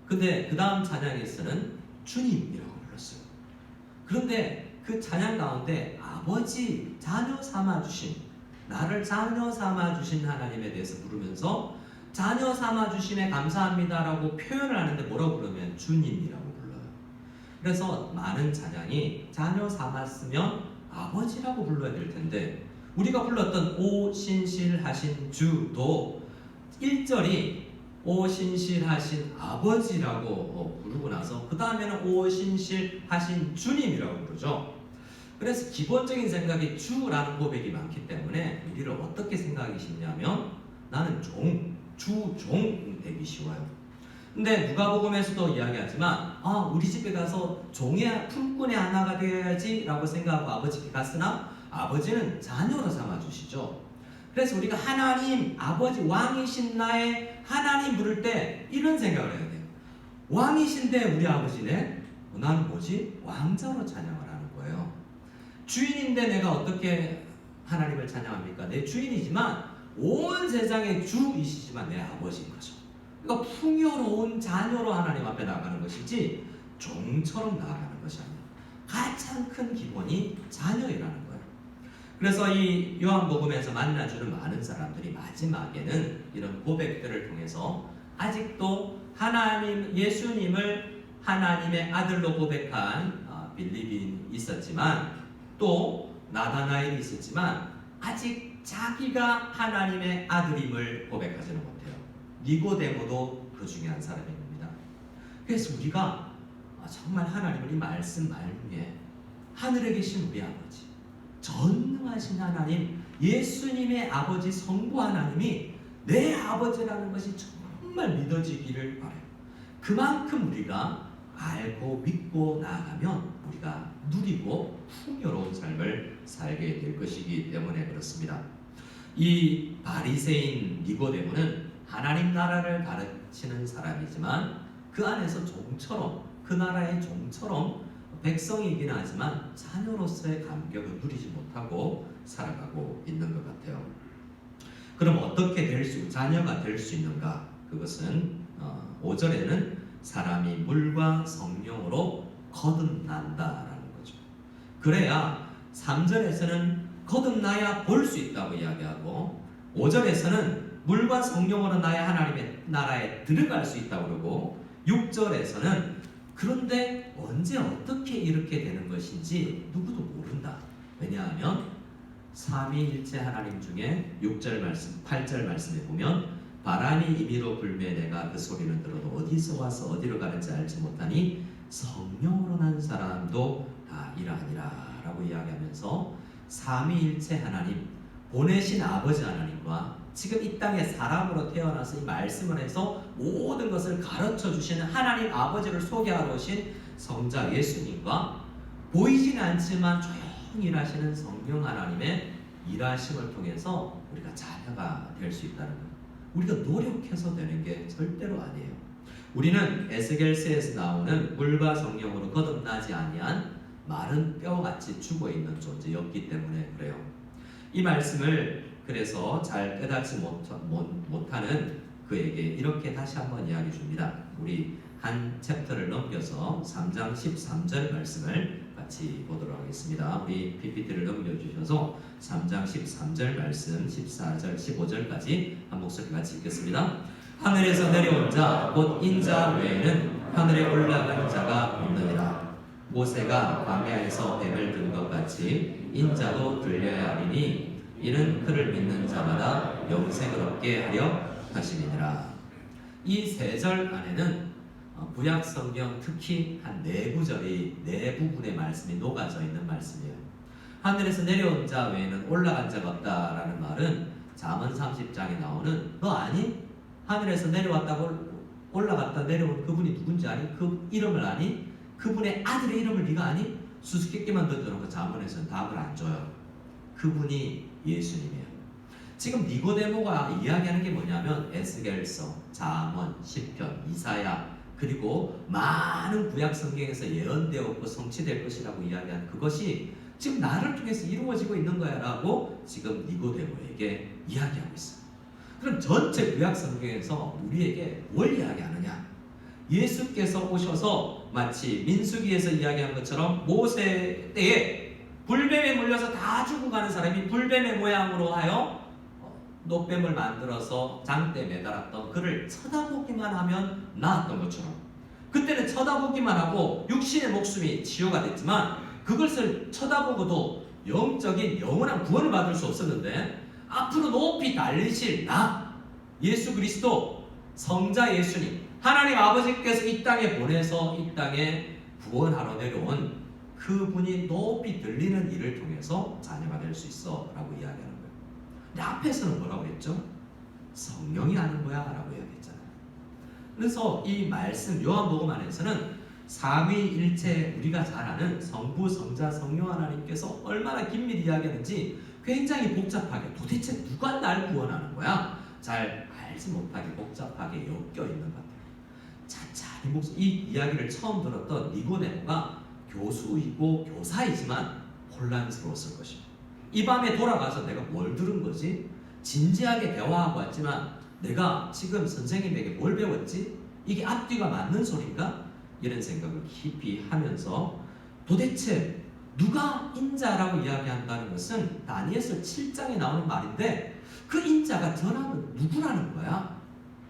근데 그 다음 찬양에서는 주님이라고 불렀어요. 그런데 그 찬양 가운데 아버지 자녀 삼아주신, 나를 자녀 삼아주신 하나님에 대해서 부르면서 자녀 삼아주심에 감사합니다라고 표현을 하는데 뭐라고 부르면 주님이라고 불러요. 그래서 많은 찬양이 자녀 삼았으면 아버지라고 불러야 될 텐데 우리가 불렀던 오 신실하신 주도 1절이 오 신실하신 아버지라고 부르고 나서 그 다음에는 오 신실하신 주님이라고 부르죠. 그래서 기본적인 생각이 주라는 고백이 많기 때문에 우리를 어떻게 생각하기 쉽냐면 나는 주종 되기 쉬워요. 근데 누가복음에서도 이야기하지만 우리 집에 가서 종의 품꾼의 하나가 되어야지 라고 생각하고 아버지께 갔으나 아버지는 자녀로 삼아주시죠. 그래서 우리가 하나님, 아버지, 왕이신 나의 하나님 부를 때 이런 생각을 해야 돼요. 왕이신데 우리 아버지네? 나는 뭐지? 왕자로 찬양을 하는 거예요. 주인인데 내가 어떻게 하나님을 찬양합니까? 내 주인이지만 온 세상의 주이시지만 내 아버지인 거죠. 그러니까 풍요로운 자녀로 하나님 앞에 나가는 것이지 종처럼 나아가는 것이 아니에요. 가장 큰 기본이 자녀이라는 거예요. 그래서 이 요한복음에서 만나주는 많은 사람들이 마지막에는 이런 고백들을 통해서 아직도 하나님, 예수님을 하나님의 아들로 고백한 빌립이 있었지만 또 나다나엘이 있었지만 아직 자기가 하나님의 아들임을 고백하지는 못해요. 니고데모도 그 중에 한 사람입니다. 그래서 우리가 정말 하나님을 이 말씀 말미에 하늘에 계신 우리 아버지, 전능하신 하나님, 예수님의 아버지 성부 하나님이 내 아버지라는 것이 정말 믿어지기를 바라요. 그만큼 우리가 알고 믿고 나아가면 우리가 누리고 풍요로운 삶을 살게 될 것이기 때문에 그렇습니다. 이 바리새인 니고데모는 하나님 나라를 가르치는 사람이지만 그 안에서 종처럼, 그 나라의 종처럼 백성이긴 하지만 자녀로서의 감격을 누리지 못하고 살아가고 있는 것 같아요. 그럼 어떻게 자녀가 될 수 있는가? 그것은 5절에는 사람이 물과 성령으로 거듭난다라는 거죠. 그래야 3절에서는 거듭나야 볼 수 있다고 이야기하고 5절에서는 물과 성령으로 나야 하나님의 나라에 들어갈 수 있다고 그러고 6절에서는 그런데 언제 어떻게 이렇게 되는 것인지 누구도 모른다. 왜냐하면 삼위일체 하나님 중에 6절 말씀, 8절 말씀에 보면 바람이 임의로 불매 내가 그 소리는 들어도 어디서 와서 어디로 가는지 알지 못하니 성령으로 난 사람도 다 이러하니라 라고 이야기하면서 삼위일체 하나님, 보내신 아버지 하나님과 지금 이 땅에 사람으로 태어나서 이 말씀을 해서 모든 것을 가르쳐 주시는 하나님 아버지를 소개하러 오신 성자 예수님과 보이지는 않지만 조용히 일하시는 성령 하나님의 일하심을 통해서 우리가 자녀가 될 수 있다는 것. 우리가 노력해서 되는 게 절대로 아니에요. 우리는 에스겔서에서 나오는 물과 성령으로 거듭나지 아니한 마른 뼈같이 죽어있는 존재였기 때문에 그래요. 이 말씀을 그래서 잘 깨닫지 못하는 그에게 이렇게 다시 한번 이야기 줍니다. 우리 한 챕터를 넘겨서 3장 13절 말씀을 같이 보도록 하겠습니다. 우리 PPT를 넘겨주셔서 3장 13절 말씀 14절 15절까지 한 목소리 같이 읽겠습니다. 하늘에서 내려온 자 곧 인자 외에는 하늘에 올라간 자가 없느니라. 모세가 광야에서 뱀을 든 것 같이 인자도 들려야 하리니 이는 그를 믿는 자마다 영생을 얻게 하려 하심이니라. 이 세 절 안에는 구약 성경 특히 한 4구절이 4부분의 말씀이 녹아져 있는 말씀이에요. 하늘에서 내려온 자 외에는 올라간 자가 없다라는 말은 잠언 30장에 나오는 너 아니? 하늘에서 내려왔다고 올라갔다 내려온 그분이 누군지 아니? 그 이름을 아니? 그분의 아들의 이름을 네가 아니? 수수께끼만 던져놓고 잠언에서는 답을 안 줘요. 그분이 예수님이에요. 지금 니고데모가 이야기하는 게 뭐냐면 에스겔서, 잠언, 시편, 이사야 그리고 많은 구약 성경에서 예언되었고 성취될 것이라고 이야기한 그것이 지금 나를 통해서 이루어지고 있는 거야 라고 지금 니고데모에게 이야기하고 있어요. 그럼 전체 구약 성경에서 우리에게 뭘 이야기하느냐? 예수께서 오셔서 마치 민수기에서 이야기한 것처럼 모세 때에 불뱀에 물려서 다 죽어가는 사람이 불뱀의 모양으로 하여 노뱀을 만들어서 장대에 매달았던 그를 쳐다보기만 하면 나았던 것처럼 그때는 쳐다보기만 하고 육신의 목숨이 치유가 됐지만 그것을 쳐다보고도 영적인 영원한 구원을 받을 수 없었는데 앞으로 높이 달리실 나 예수 그리스도 성자 예수님 하나님 아버지께서 이 땅에 보내서 이 땅에 구원하러 내려온 그분이 높이 들리는 일을 통해서 자녀가 될 수 있어 라고 이야기하는 거예요. 근데 앞에서는 뭐라고 했죠? 성령이 하는 거야 라고 이야기했잖아요. 그래서 이 말씀 요한복음 안에서는 삼위일체 우리가 잘 아는 성부, 성자, 성령 하나님께서 얼마나 긴밀히 이야기하는지 굉장히 복잡하게 도대체 누가 날 구원하는 거야? 잘 알지 못하게 복잡하게 엮여 있는 것 같아요. 찬찬히 이 이야기를 처음 들었던 니고데모가 교수이고 교사이지만 혼란스러웠을 것입니다. 이 밤에 돌아가서 내가 뭘 들은 거지? 진지하게 대화하고 왔지만 내가 지금 선생님에게 뭘 배웠지? 이게 앞뒤가 맞는 소린가? 이런 생각을 깊이 하면서 도대체 누가 인자라고 이야기한다는 것은 다니엘서 7장에 나오는 말인데 그 인자가 전하는 누구라는 거야?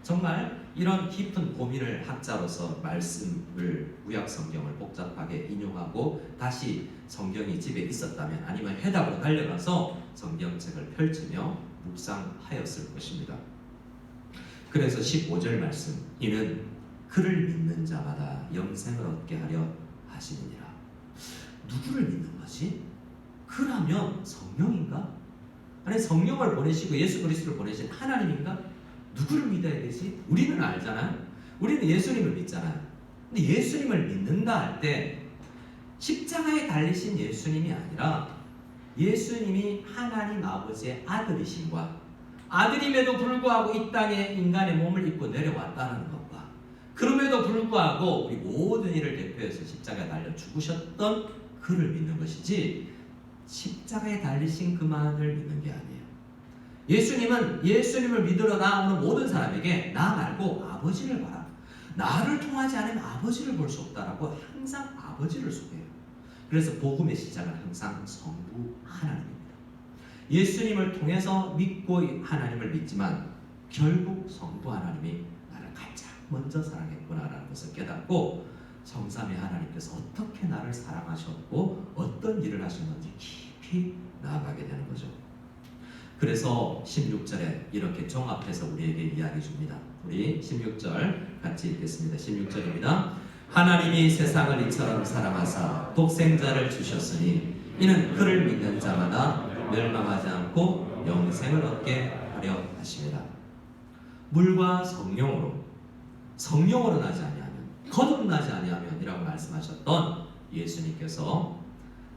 정말 이런 깊은 고민을 학자로서 말씀을 구약 성경을 복잡하게 인용하고 다시 성경이 집에 있었다면 아니면 해답으로 달려가서 성경책을 펼치며 묵상하였을 것입니다. 그래서 15절 말씀 이는 그를 믿는 자마다 영생을 얻게 하려 하시느니라. 누구를 믿는 거지? 그라면 성령인가? 아니 성령을 보내시고 예수 그리스도를 보내신 하나님인가? 누구를 믿어야 되지? 우리는 알잖아요. 우리는 예수님을 믿잖아요. 근데 예수님을 믿는다 할 때 십자가에 달리신 예수님이 아니라 예수님이 하나님 아버지의 아들이신과 아들임에도 불구하고 이 땅에 인간의 몸을 입고 내려왔다는 것과 그럼에도 불구하고 우리 모든 일을 대표해서 십자가에 달려 죽으셨던 그를 믿는 것이지 십자가에 달리신 그만을 믿는 게 아니에요. 예수님은 예수님을 믿으러 나오는 모든 사람에게 나 말고 아버지를 봐라. 나를 통하지 않으면 아버지를 볼 수 없다라고 항상 아버지를 소개해요. 그래서 복음의 시작은 항상 성부 하나님입니다. 예수님을 통해서 믿고 하나님을 믿지만 결국 성부 하나님이 나를 가장 먼저 사랑했구나라는 것을 깨닫고 성삼위 하나님께서 어떻게 나를 사랑하셨고 어떤 일을 하셨는지 깊이 나아가게 되는 거죠. 그래서 16절에 이렇게 종합해서 우리에게 이야기해 줍니다. 우리 16절 같이 읽겠습니다. 16절입니다. 하나님이 세상을 이처럼 사랑하사 독생자를 주셨으니 이는 그를 믿는 자마다 멸망하지 않고 영생을 얻게 하려 하십니다. 물과 성령으로 나지 아니하면 거듭나지 아니하면이라고 말씀하셨던 예수님께서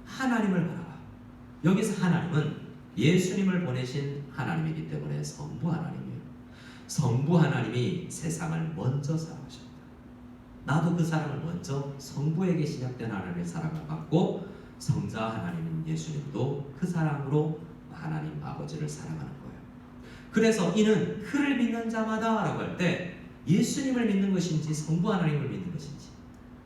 하나님을 바라봐. 여기서 하나님은 예수님을 보내신 하나님이기 때문에 성부 하나님이에요. 성부 하나님이 세상을 먼저 사랑하셨다. 나도 그 사랑을 먼저 성부에게 시작된 하나님의 사랑을 받고 성자 하나님인 예수님도 그 사랑으로 하나님 아버지를 사랑하는 거예요. 그래서 이는 그를 믿는 자마다 라고 할 때 예수님을 믿는 것인지 성부 하나님을 믿는 것인지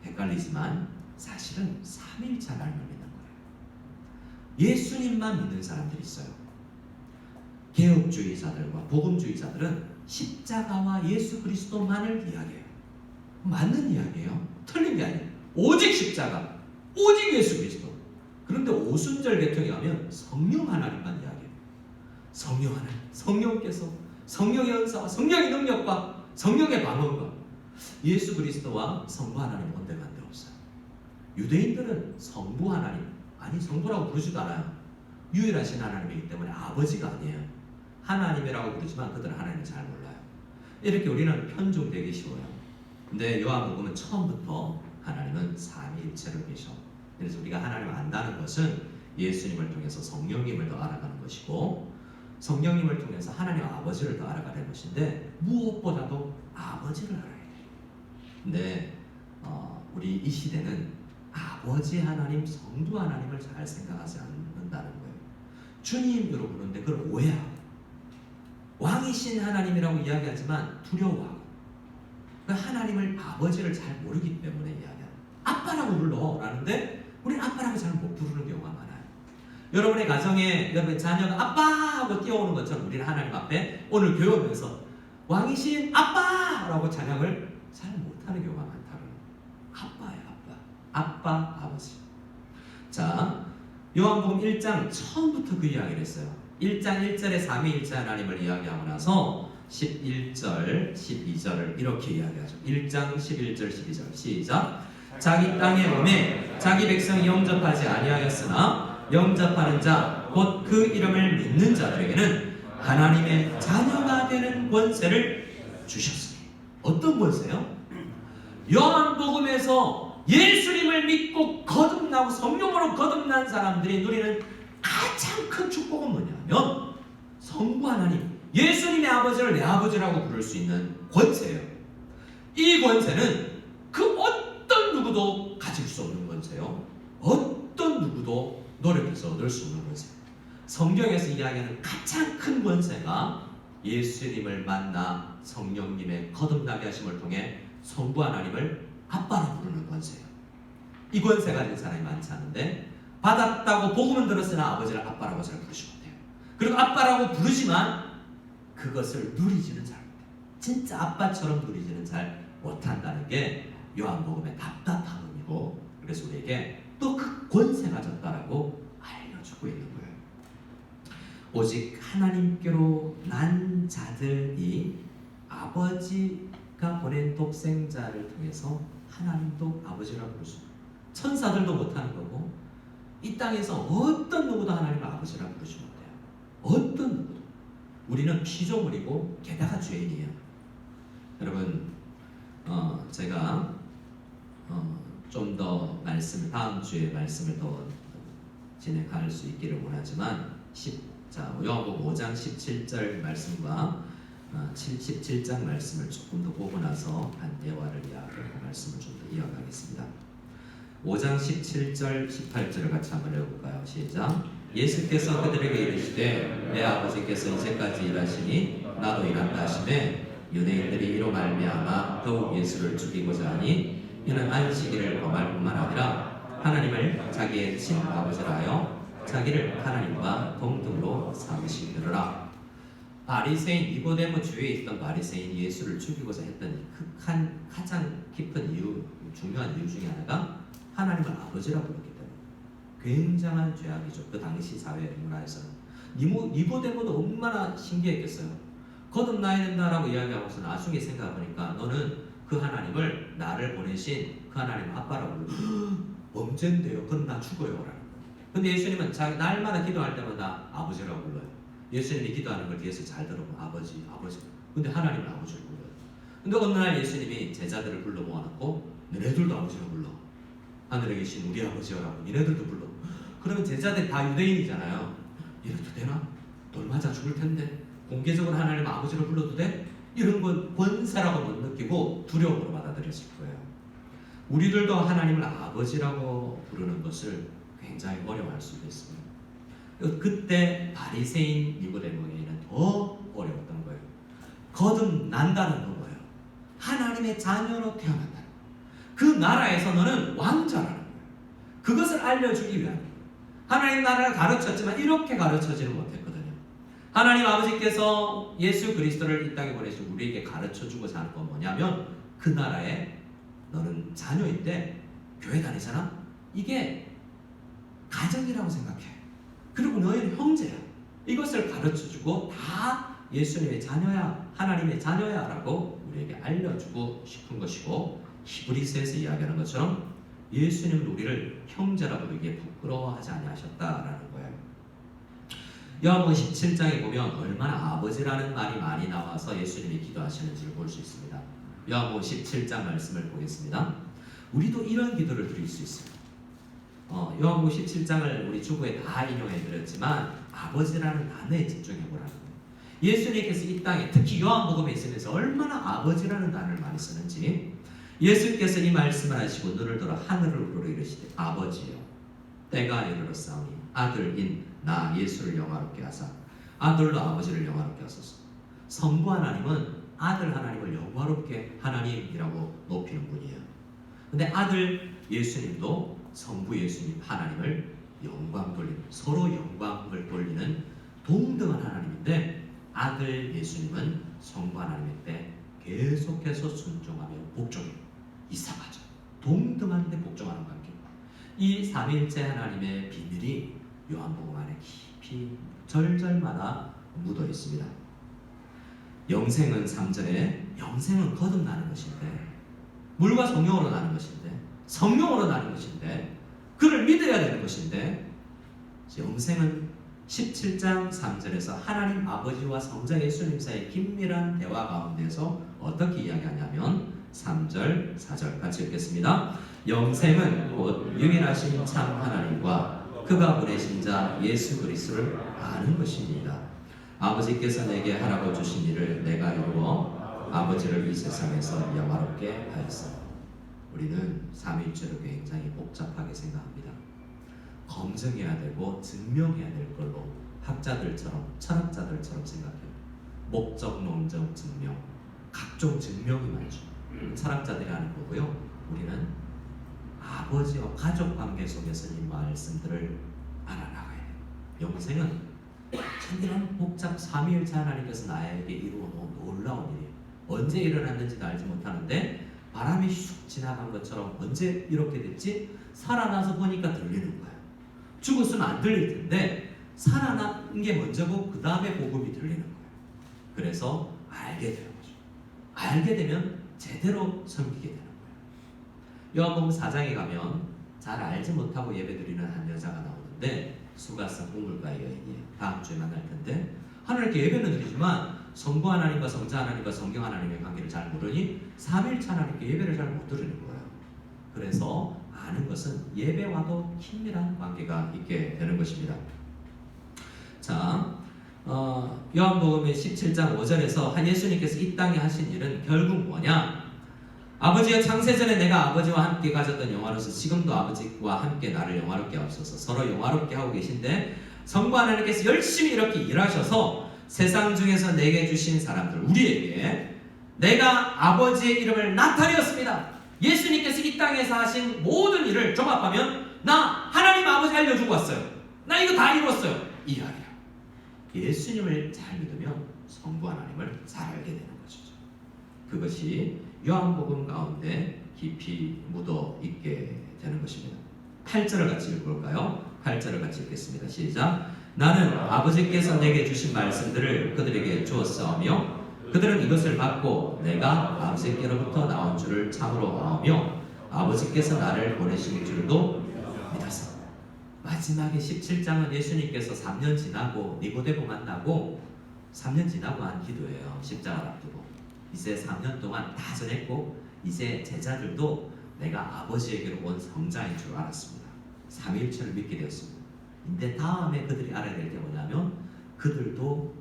헷갈리지만 사실은 삼위일체 하나님을 믿는 거예요. 예수님만 믿는 사람들이 있어요. 개혁주의자들과 복음주의자들은 십자가와 예수 그리스도만을 이야기해요. 맞는 이야기예요. 틀린 게 아니에요. 오직 십자가, 오직 예수 그리스도. 그런데 오순절 계통에 가면 성령 하나님만 이야기해요. 성령 하나님, 성령께서 성령의 은사와 성령의 능력과 성령의 방언과 예수 그리스도와 성부 하나님 온데간데 없어요. 유대인들은 성부 하나님, 아니 성부라고 부르지도 않아요. 유일하신 하나님이기 때문에 아버지가 아니에요. 하나님이라고 부르지만 그들은 하나님을 잘 몰라요. 이렇게 우리는 편중되기 쉬워요. 근데 요한복음은 처음부터 하나님은 삼위일체로 계셔. 그래서 우리가 하나님을 안다는 것은 예수님을 통해서 성령님을 더 알아가는 것이고 성령님을 통해서 하나님 아버지를 더 알아가는 것인데 무엇보다도 아버지를 알아야 돼요. 근데 우리 이 시대는 아버지 하나님, 성부 하나님을 잘 생각하지 않는다는 거예요. 주님으로 부르는데 그걸 오해하고 왕이신 하나님이라고 이야기하지만 두려워하고 하나님을 아버지를 잘 모르기 때문에 이야기하는 아빠라고 불러라는데 우리는 아빠라고 잘 못 부르는 경우가 많아요. 여러분의 가정에 여러분의 자녀가 아빠 하고 뛰어오는 것처럼 우리는 하나님 앞에 오늘 교회오면서 왕이신 아빠라고 찬양을 잘 못하는 경우가 많다는 아빠예요. 아빠, 아버지. 자, 요한복음 1장 처음부터 그 이야기를 했어요. 1장 1절에 삼위일체 하나님을 이야기하고 나서 11절, 12절을 이렇게 이야기하죠. 1장 11절, 12절 시작. 자기 땅에 오매 자기 백성이 영접하지 아니하였으나 영접하는 자 곧 그 이름을 믿는 자들에게는 하나님의 자녀가 되는 권세를 주셨으니. 어떤 권세요? 요한복음에서 예수님을 믿고 거듭나고 성령으로 거듭난 사람들이 누리는 가장 큰 축복은 뭐냐면 성부 하나님, 예수님의 아버지를 내 아버지라고 부를 수 있는 권세예요. 이 권세는 그 어떤 누구도 가질 수 없는 권세요. 어떤 누구도 노력해서 얻을 수 없는 권세. 성경에서 이야기하는 가장 큰 권세가 예수님을 만나 성령님의 거듭나게 하심을 통해 성부 하나님을 아빠로 부르는 권세예요. 이 권세 가진 사람이 많지 않은데 받았다고 복음은 들었으나 아버지를 아빠라고 잘 부르지 못해요. 그리고 아빠라고 부르지만 그것을 누리지는 잘 못해요. 진짜 아빠처럼 누리지는 잘 못한다는 게 요한복음의 답답함이고 그래서 우리에게 또 그 권세가 졌다라고 알려주고 있는 거예요. 오직 하나님께로 난 자들이 아버지 보낸 독생자를 통해서 하나님도 아버지라고 부를 수 있어요. 천사들도 못하는 거고 이 땅에서 어떤 누구도 하나님을 아버지라고 부르지 못해요. 어떤 누구도. 우리는 피조물이고 게다가 죄인이에요. 여러분 제가 좀 더 다음 주에 말씀을 더 진행할 수 있기를 원하지만 요한복음 5장 17절 말씀과 17장 말씀을 조금 더 보고 나서 한 대화를 이야기하고 말씀을 좀 더 이어가겠습니다. 5장 17절 18절을 같이 한번 읽어볼까요? 시작. 예수께서 그들에게 이르시되 내 아버지께서 이제까지 일하시니 나도 일한다 하시매 유대인들이 이로 말미암아 더욱 예수를 죽이고자 하니 이는 안식일을 범할 뿐만 아니라 하나님을 자기의 친아버지라 하여 자기를 하나님과 동등으로 삼으시더라. 바리새인 니고데모 주위에 있던 바리새인이 예수를 죽이고자 했던 가장 깊은 이유, 중요한 이유 중에 하나가 하나님을 아버지라고 부르기 때문에 굉장한 죄악이죠. 그 당시 사회 문화에서는. 니고데모도 얼마나 신기했겠어요. 거듭나야 된다라고 이야기하고서 나중에 생각해보니까 너는 그 하나님을 나를 보내신 그 하나님 아빠라고 불러요. 범죄인데요. 그럼 나 죽어요. 라는 거예요. 근데 예수님은 날마다 기도할 때마다 아버지라고 불러요. 예수님이 기도하는 걸 뒤에서 잘 들으면 아버지. 근데 하나님은 아버지를 불러요. 근데 어느 날 예수님이 제자들을 불러 모아놓고 너네들도 아버지라고 불러. 하늘에 계신 우리 아버지라고 너네들도 불러. 그러면 제자들이 다 유대인이잖아요. 이래도 되나? 돌 맞아 죽을 텐데 공개적으로 하나님 아버지를 불러도 돼? 이런 건 권세라고 못 느끼고 두려움으로 받아들였을 거예요. 우리들도 하나님을 아버지라고 부르는 것을 굉장히 어려워할 수도 있습니다. 그때 바리새인 니고데모에게는 더 어려웠던 거예요. 거듭난다는 건 뭐예요? 하나님의 자녀로 태어난다는 거예요. 그 나라에서 너는 왕자라는 거예요. 그것을 알려주기 위한 거예요. 하나님 나라를 가르쳤지만 이렇게 가르쳐지는 못했거든요. 하나님 아버지께서 예수 그리스도를 이 땅에 보내시고 우리에게 가르쳐주고자 하는 건 뭐냐면 그 나라에 너는 자녀인데 교회 다니잖아? 이게 가정이라고 생각해. 그리고 너희는 형제야. 이것을 가르쳐주고 다 예수님의 자녀야, 하나님의 자녀야 라고 우리에게 알려주고 싶은 것이고 히브리서에서 이야기하는 것처럼 예수님은 우리를 형제라 부르기에 부끄러워하지 아니하셨다라는 거예요. 요한복음 17장에 보면 얼마나 아버지라는 말이 많이 나와서 예수님이 기도하시는지를 볼 수 있습니다. 요한복음 17장 말씀을 보겠습니다. 우리도 이런 기도를 드릴 수 있습니다. 요한복음 17장을 우리 주부에 다 인용해 드렸지만 아버지라는 단어에 집중해 보라는 거예요. 예수님께서 이 땅에 특히 요한복음에 있으면서 얼마나 아버지라는 단어를 많이 쓰는지 예수께서 이 말씀을 하시고 눈을 들어 하늘을 우러러 이르시되 아버지여 때가 이르렀사오니 아들인 나 예수를 영화롭게 하사 아들로 아버지를 영화롭게 하소서. 성부 하나님은 아들 하나님을 영화롭게 하나님이라고 높이는 분이에요. 근데 아들 예수님도 성부 예수님 하나님을 영광 돌리는, 서로 영광을 돌리는 동등한 하나님인데 아들 예수님은 성부 하나님의 때 계속해서 순종하며 복종해요. 이상하죠. 동등한데 복종하는 관계. 이 삼위일체 하나님의 비밀이 요한복음 안에 깊이 절절마다 묻어 있습니다. 영생은 3절에 영생은 거듭나는 것인데 물과 성령으로 나는 것인데 성령으로 나는 것인데 그를 믿어야 되는 것인데 영생은 17장 3절에서 하나님 아버지와 성자 예수님 사이의 긴밀한 대화 가운데서 어떻게 이야기하냐면 3절 4절 같이 읽겠습니다. 영생은 곧 유일하신 참 하나님과 그가 보내신 자 예수 그리스도를 아는 것입니다. 아버지께서 내게 하라고 주신 일을 내가 이루어 아버지를 이 세상에서 영화롭게 하였어. 우리는 삼위일체를 굉장히 복잡하게 생각합니다. 검증해야 되고 증명해야 될 걸로 학자들처럼 철학자들처럼 생각해요. 목적, 논적, 증명, 각종 증명이 많죠. 철학자들이 하는 거고요. 우리는 아버지와 가족 관계 속에서 이 말씀들을 알아나가야 해요. 영생은 이런 복잡 삼위일체 하나님께서 나에게 이루어 놓은 놀라운 일이에요. 언제 일어났는지도 알지 못하는데 바람이 슉 지나간 것처럼 언제 이렇게 됐지? 살아나서 보니까 들리는 거예요. 죽었으면 안 들릴 텐데 살아난 게 먼저고 그 다음에 복음이 들리는 거예요. 그래서 알게 되는 거죠. 알게 되면 제대로 섬기게 되는 거예요. 요한복음 4장에 가면 잘 알지 못하고 예배드리는 한 여자가 나오는데 수가성 우물가의 여인이에요. 다음 주에 만날 텐데 하나님께 예배는 드리지만 성부 하나님과 성자 하나님과 성경 하나님의 관계를 잘 모르니 삼일체 하나님께 예배를 잘 못 드리는 거예요. 그래서 아는 것은 예배와도 긴밀한 관계가 있게 되는 것입니다. 자, 요한복음의 17장 5절에서 예수님께서 이 땅에 하신 일은 결국 뭐냐? 아버지여 창세전에 내가 아버지와 함께 가졌던 영화로서 지금도 아버지와 함께 나를 영화롭게 하옵소서. 서로 영화롭게 하고 계신데 성부 하나님께서 열심히 이렇게 일하셔서 세상 중에서 내게 주신 사람들 우리에게 내가 아버지의 이름을 나타내었습니다. 예수님께서 이 땅에서 하신 모든 일을 종합하면 나 하나님 아버지 알려주고 왔어요. 나 이거 다 이뤘어요. 이 이야기야. 예수님을 잘 믿으면 성부 하나님을 잘 알게 되는 것이죠. 그것이 요한복음 가운데 깊이 묻어 있게 되는 것입니다. 8절을 같이 읽어볼까요? 8절을 같이 읽겠습니다. 시작. 나는 아버지께서 내게 주신 말씀들을 그들에게 주었사오며 그들은 이것을 받고 내가 아버지께로부터 나온 줄을 참으로 아오며 아버지께서 나를 보내신 줄도 믿었어. 마지막에 17장은 예수님께서 3년 지나고 니고데모 만나고 3년 지나고 한 기도예요. 십자가를 앞두고 이제 3년 동안 다 전했고 이제 제자들도 내가 아버지에게로 온 성자인 줄 알았습니다. 삼위일체를 믿게 되었습니다. 근데 다음에 그들이 알아야 될 게 뭐냐면 그들도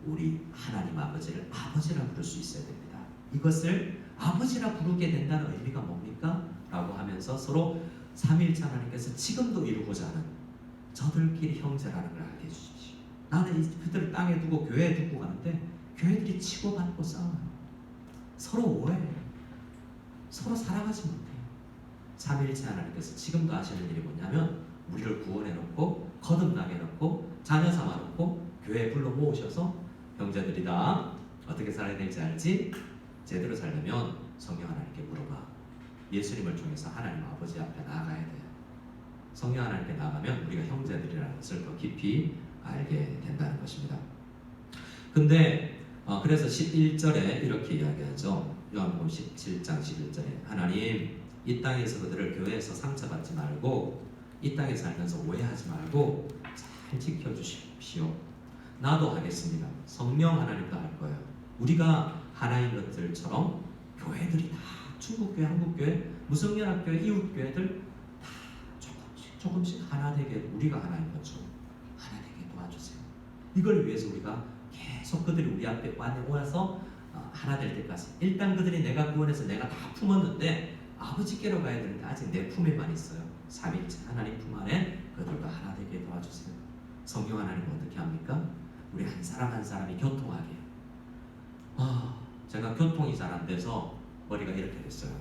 우리 하나님 아버지를 아버지라 부를 수 있어야 됩니다. 이것을 아버지라 부르게 된다는 의미가 뭡니까? 라고 하면서 서로 삼위일체 하나님께서 지금도 이루고자 하는 저들끼리 형제라는 걸 알게 해주십시오. 나는 그들을 땅에 두고 교회에 두고 가는데 교회들이 치고받고 싸워요. 서로 오해해요. 서로 사랑하지 못해요. 삼위일체 하나님께서 지금도 하시는 일이 뭐냐면 우리를 구원해놓고 거듭나게 해놓고 자녀 삼아놓고 교회에 불러 모으셔서 형제들이다 어떻게 살아야 될지 알지? 제대로 살려면 성령 하나님께 물어봐. 예수님을 통해서 하나님 아버지 앞에 나아가야 돼요. 성령 하나님께 나가면 우리가 형제들이라는 것을 더 깊이 알게 된다는 것입니다. 근데 그래서 11절에 이렇게 이야기하죠. 요한복음 17장 11절에 하나님 이 땅에서 그들을 교회에서 상처받지 말고 이 땅에 살면서 오해하지 말고 잘 지켜주십시오. 나도 하겠습니다. 성령 하나님도 할 거예요. 우리가 하나인 것들처럼 교회들이 다 중국교회, 한국교회, 무성연합교회, 이웃교회들 다 조금씩 하나 되게 우리가 하나인 것처럼 하나 되게 도와주세요. 이걸 위해서 우리가 계속 그들이 우리 앞에 와서 하나 될 때까지 일단 그들이 내가 구원해서 내가 다 품었는데 아버지께로 가야 되는데 아직 내 품에만 있어요. 삼위일체 하나님 품 안에 그들도 하나 되게 도와주세요. 성령 하나님은 어떻게 합니까? 우리 한 사람 한 사람이 교통하게. 제가 교통이 잘 안 돼서 머리가 이렇게 됐어요.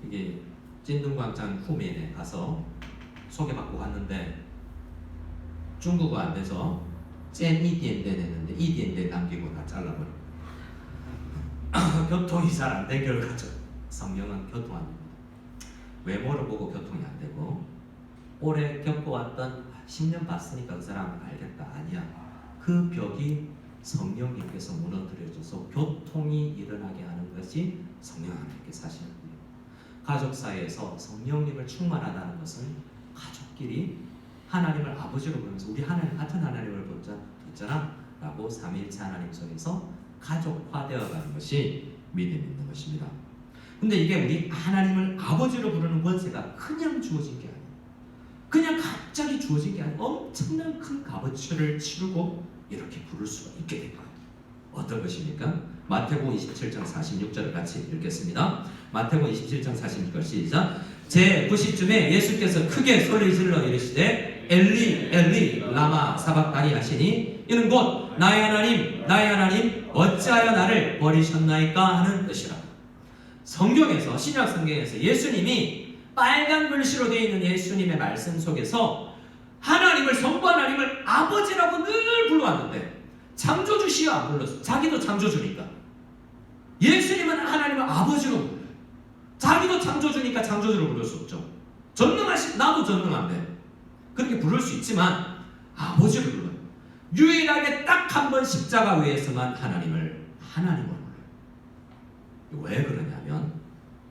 이게 찐둥광장 후면에 가서 소개받고 갔는데 중국어 안 돼서 젠 이디엔데 냈는데 이디엔데 남기고 다 잘라버려. 교통이 잘 안 된 결과죠. 성령은 교통합니다. 외모를 보고 교통이 안 되고 오래 겪어왔던 10년 봤으니까 그 사람 알겠다. 아니야. 그 벽이 성령님께서 무너뜨려줘서 교통이 일어나게 하는 것이 성령 하나님께서 하시는 거예요. 가족 사이에서 성령님을 충만하다는 것은 가족끼리 하나님을 아버지로 부르면서 우리 하나님 같은 하나님을 붙잖아 라고 삼위일체 하나님 속에서 가족화되어 가는 것이 믿음이 있는 것입니다. 근데 이게 우리 하나님을 아버지로 부르는 권세가 그냥 주어진 게 아니에요. 그냥 갑자기 주어진 게 아니에요. 엄청난 큰 값어치를 치르고 이렇게 부를 수가 있게 된 거예요. 어떤 것입니까? 마태복음 27장 46절을 같이 읽겠습니다. 마태복음 27장 46절 시작. 제 90쯤에 예수께서 크게 소리 질러 이르시되 엘리 엘리 라마 사박다니 하시니 이는 곧 나의 하나님 어찌하여 나를 버리셨나이까 하는 뜻이라. 성경에서 신약 성경에서 예수님이 빨간 글씨로 되어 있는 예수님의 말씀 속에서 하나님을 성부 하나님을 아버지라고 늘 불러왔는데 창조주시여 안 불렀어. 자기도 창조주니까. 예수님은 하나님을 아버지로 불러요. 자기도 창조주니까 창조주로 부를 수 없죠. 전능하신 나도 전능한데 그렇게 부를 수 있지만 아버지로 불러요. 유일하게 딱 한 번 십자가 위에서만 하나님을 불러요. 왜 그러냐면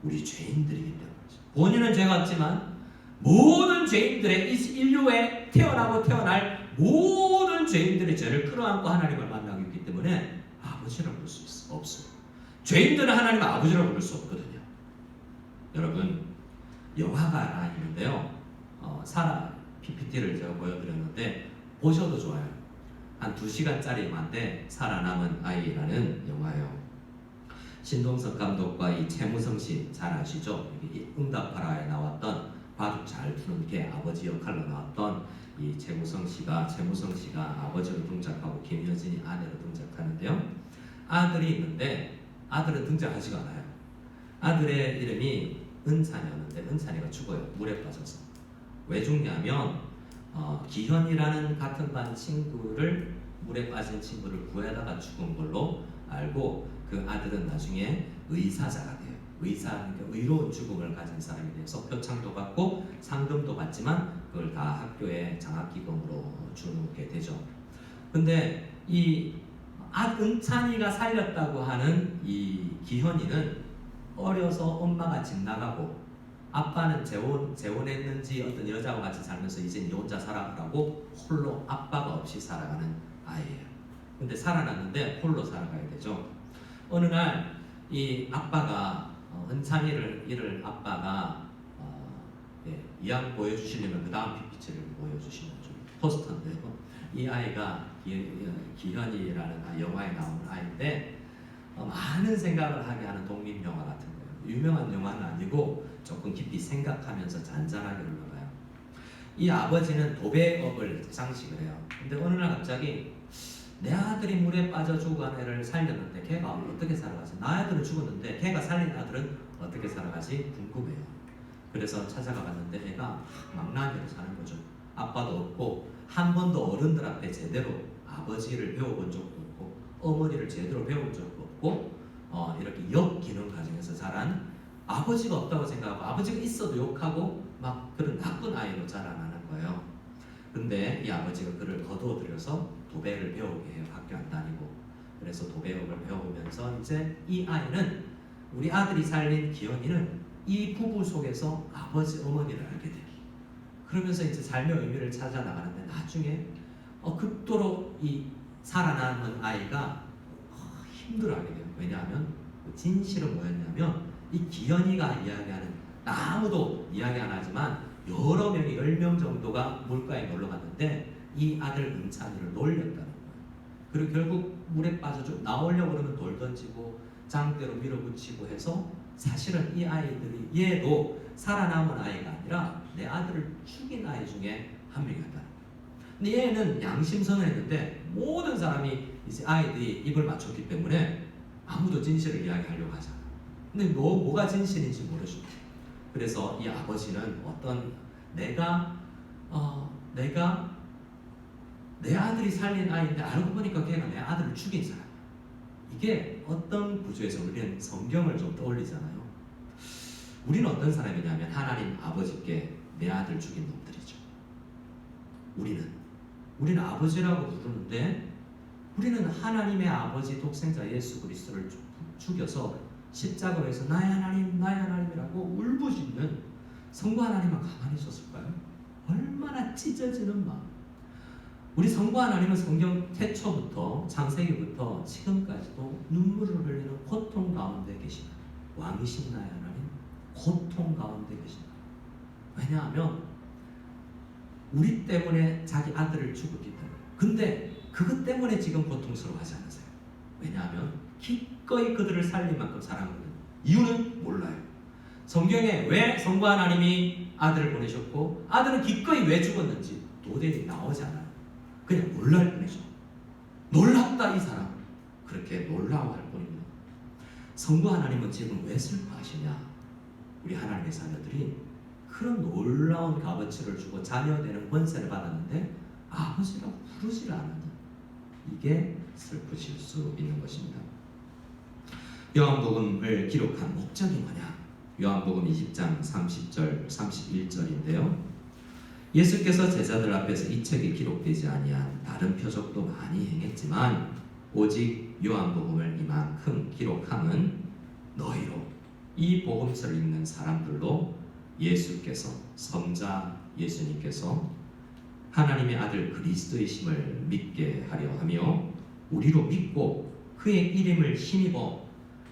우리 죄인들이기 때문이죠. 본인은 죄가 없지만 모든 죄인들의 인류에 태어나고 태어날 모든 죄인들의 죄를 끌어안고 하나님을 만나고 있기 때문에 아버지라고 부를 수 없어요. 죄인들은 하나님을 아버지라고 부를 수 없거든요. 여러분, 영화가 하나 있는데요. 사라 PPT를 제가 보여드렸는데 보셔도 좋아요. 한 2시간짜리 영화인데 살아남은 아이라는 영화예요. 신동석 감독과 이 최무성 씨 잘 아시죠? 응답하라에 나왔던 바둑 잘 푸는 개 아버지 역할로 나왔던 이 최무성 씨가 아버지로 등장하고 김효진이 아내로 등장하는데요. 아들이 있는데 아들은 등장하지가 않아요. 아들의 이름이 은찬이었는데 은찬이가 죽어요. 물에 빠져서. 왜 죽냐면 기현이라는 같은 반 친구를 물에 빠진 친구를 구해다가 죽은 걸로 알고 그 아들은 나중에 의사자가 돼요. 그러니까 의로운 죽음을 가진 사람이 돼서 표창도 받고 상금도 받지만 그걸 다 학교에 장학기금으로 주게 되죠. 근데 이 은찬이가 살렸다고 하는 이 기현이는 어려서 엄마가 집 나가고 아빠는 재혼했는지 어떤 여자와 같이 살면서 이제 니 혼자 살아가라고 홀로 아빠가 없이 살아가는 아이예요. 근데 살아났는데 홀로 살아가야 되죠. 어느 날 이 아빠가 은찬이를 아빠가 이왕 보여주시려면 그 다음 PPT를 보여주시면 좀 포스터인데요. 이 아이가 기현이라는 영화에 나오는 아이인데 많은 생각을 하게 하는 독립 영화 같은 거예요. 유명한 영화는 아니고 조금 깊이 생각하면서 잔잔하게 흘러가요. 이 아버지는 도배업을 장식을 해요. 근데 어느 날 갑자기 내 아들이 물에 빠져 죽어간 애를 살렸는데 걔가 어떻게 살아가지? 나 아들은 죽었는데 걔가 살린 아들은 어떻게 살아가지? 궁금해요. 그래서 찾아가 봤는데 애가 망나니로 사는 거죠. 아빠도 없고 한 번도 어른들 앞에 제대로 아버지를 배워본 적도 없고 어머니를 제대로 배운 적도 없고 이렇게 역기능 가정에서 자란 아버지가 없다고 생각하고 아버지가 있어도 욕하고 막 그런 나쁜 아이로 자라나는 거예요. 근데 이 아버지가 그를 거두어들여서 도배를 배우게 해요. 학교 안 다니고. 그래서 도배업을 배우면서 이제 이 아이는 우리 아들이 살린 기현이는 이 부부 속에서 아버지 어머니를 알게 되기. 그러면서 이제 삶의 의미를 찾아 나가는데 나중에 극도로 이 살아남은 아이가 힘들어하게 돼요. 왜냐하면 진실은 뭐였냐면 이 기현이가 이야기하는 아무도 이야기 안 하지만 여러 명이 10명 정도가 물가에 놀러 갔는데 이 아들 은찬이를 놀렸다는 거예요. 그리고 결국 물에 빠져 나오려고 그러면 돌 던지고 장대로 밀어붙이고 해서 사실은 이 아이들이 얘도 살아남은 아이가 아니라 내 아들을 죽인 아이 중에 한 명이었다는 거예요. 근데 얘는 양심선을 했는데 모든 사람이 이제 아이들이 입을 맞췄기 때문에 아무도 진실을 이야기하려고 하지 않아요. 근데 뭐가 진실인지 모르죠. 그래서 이 아버지는 어떤 내가 내 아들이 살린 아이인데 알고 보니까 걔가 내 아들을 죽인 사람. 이게 어떤 구조에서 우리는 성경을 좀 떠올리잖아요. 우리는 어떤 사람이냐면 하나님 아버지께 내 아들 죽인 놈들이죠. 우리는 아버지라고 부르는데 우리는 하나님의 아버지 독생자 예수 그리스도를 죽여서 십자가로 해서 나의 하나님이라고 울부짖는 성부 하나님은 가만히 있었을까요? 얼마나 찢어지는 마음. 우리 성부 하나님은 성경 태초부터 창세기부터 지금까지도 눈물을 흘리는 고통 가운데 계시다. 왕이신 나의 하나님, 고통 가운데 계시다. 왜냐하면 우리 때문에 자기 아들을 죽었기 때문에. 근데 그것 때문에 지금 고통스러워하지 않으세요? 왜냐하면 기꺼이 그들을 살릴 만큼 사랑하거든요. 이유는 몰라요. 성경에 왜 성부 하나님이 아들을 보내셨고 아들은 기꺼이 왜 죽었는지 도저히 나오지 않아요. 그냥 놀랄 뿐이죠. 놀랍다 이 사람. 그렇게 놀라워할 뿐입니다. 성부 하나님은 지금 왜 슬퍼하시냐? 우리 하나님의 자녀들이 그런 놀라운 값어치를 주고 자녀 되는 권세를 받았는데 아버지라고 부르질 않으니 이게 슬프실 수 있는 것입니다. 요한복음을 기록한 목적이 뭐냐? 요한복음 20장 30절 31절인데요. 예수께서 제자들 앞에서 이 책에 기록되지 아니한 다른 표적도 많이 행했지만 오직 요한복음을 이만큼 기록함은 너희로 이 복음서를 읽는 사람들로 예수께서 성자 예수님께서 하나님의 아들 그리스도이심을 믿게 하려 하며 우리로 믿고 그의 이름을 힘입어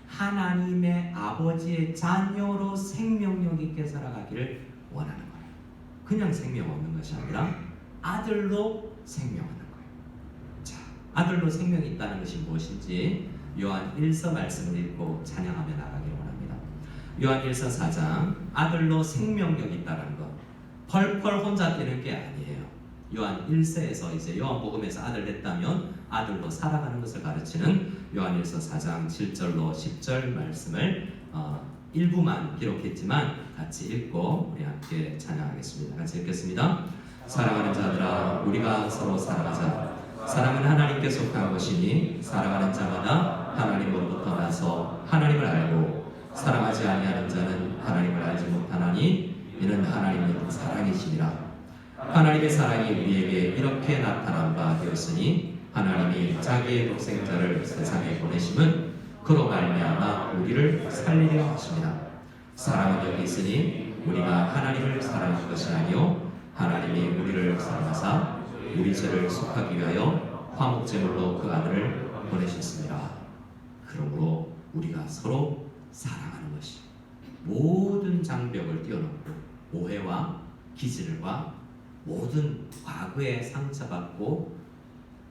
하나님의 아버지의 자녀로 생명력 있게 살아가기를 원하는 거예요. 그냥 생명 얻는 것이 아니라 아들로 생명 얻는 거예요. 자, 아들로 생명이 있다는 것이 무엇인지 요한 1서 말씀을 읽고 찬양하며 나가기를 원합니다. 요한 1서 4장 아들로 생명력이 있다는 것 펄펄 혼자 되는 게 아니에요. 요한 1서에서 이제 요한복음에서 아들 냈다면 아들로 살아가는 것을 가르치는 요한 1서 4장 7절로 10절 말씀을 일부만 기록했지만 같이 읽고 우리 함께 찬양하겠습니다. 같이 읽겠습니다. 사랑하는 자들아 우리가 서로 사랑하자. 사랑은 하나님께 속한 것이니 사랑하는 자마다 하나님으로부터 나서 하나님을 알고 사랑하지 아니하는 자는 하나님을 알지 못하나니 이는 하나님의 사랑이시니라. 하나님의 사랑이 우리에게 이렇게 나타난 바 되었으니 하나님이 자기의 독생자를 세상에 보내심은 그로 말미암아 우리를 살리려 하십니다. 사랑은 여기 있으니 우리가 하나님을 사랑한 것이 아니요 하나님이 우리를 사랑하사 우리 죄를 속하기 위하여 화목제물로 그 아들을 보내셨습니다. 그러므로 우리가 서로 사랑하는 것이 모든 장벽을 뛰어넘고 오해와 기질과 모든 과거에 상처받고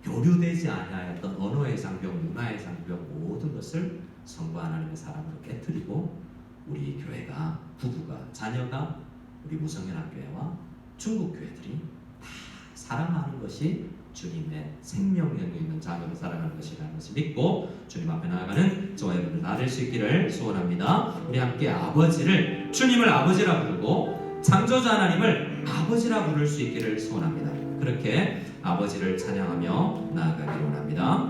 교류되지 아니하였던 언어의 장벽, 문화의 장벽 모든 것을 성부 하나님의 사랑으로 깨뜨리고 우리 교회가, 부부가, 자녀가, 우리 무성연합교회와 중국교회들이 다 사랑하는 것이 주님의 생명력이 있는 자녀로 살아가는 것이라는 것을 믿고 주님 앞에 나아가는 저와 여러분들 다 될 수 있기를 소원합니다. 우리 함께 아버지를, 주님을 아버지라 부르고 창조자 하나님을 아버지라 부를 수 있기를 소원합니다. 그렇게 아버지를 찬양하며 나아가기를 원합니다.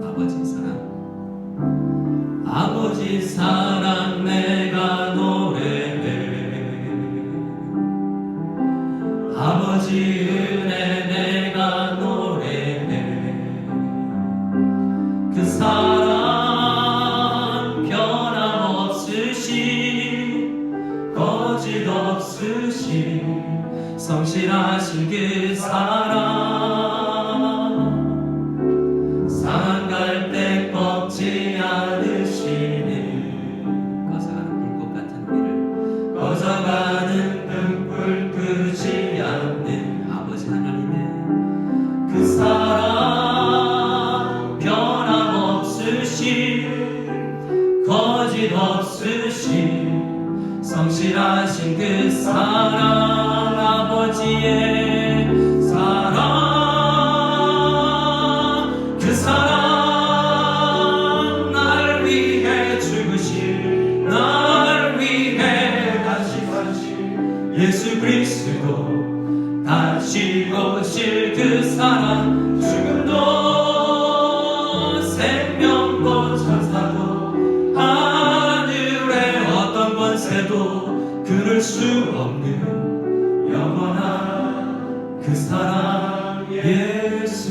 아버지 사랑, 아버지 사랑 내가 노래해. 아버지 은혜 내가 노래해. 그 사랑 변함없으신 거짓 없으신 성실하신 그 사랑 상한 갈대 꺾지 않으시는 꺼져가는 불꽃 같은 우리를 꺼져가는 등불 끄지 않는 아버지 하나님의 그 사랑 변함없으신 거짓 없으신 성실하신 그 사랑 아버지의 사랑 그 사랑 날 위해 죽으신 날 위해 다시 가신 예수 그리스도 다시 오실 그 사랑 죽음도 생명도 천사도 하늘의 어떤 권세도 그럴 수 없는 영원한 그 사랑 예수.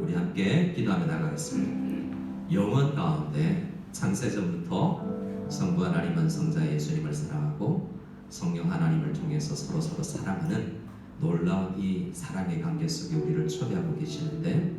우리 함께 기도하며 나가겠습니다. 영원 가운데 창세전부터 성부 하나님은 성자 예수님을 사랑하고 성령 하나님을 통해서 서로 사랑하는 놀라운 이 사랑의 관계 속에 우리를 초대하고 계시는데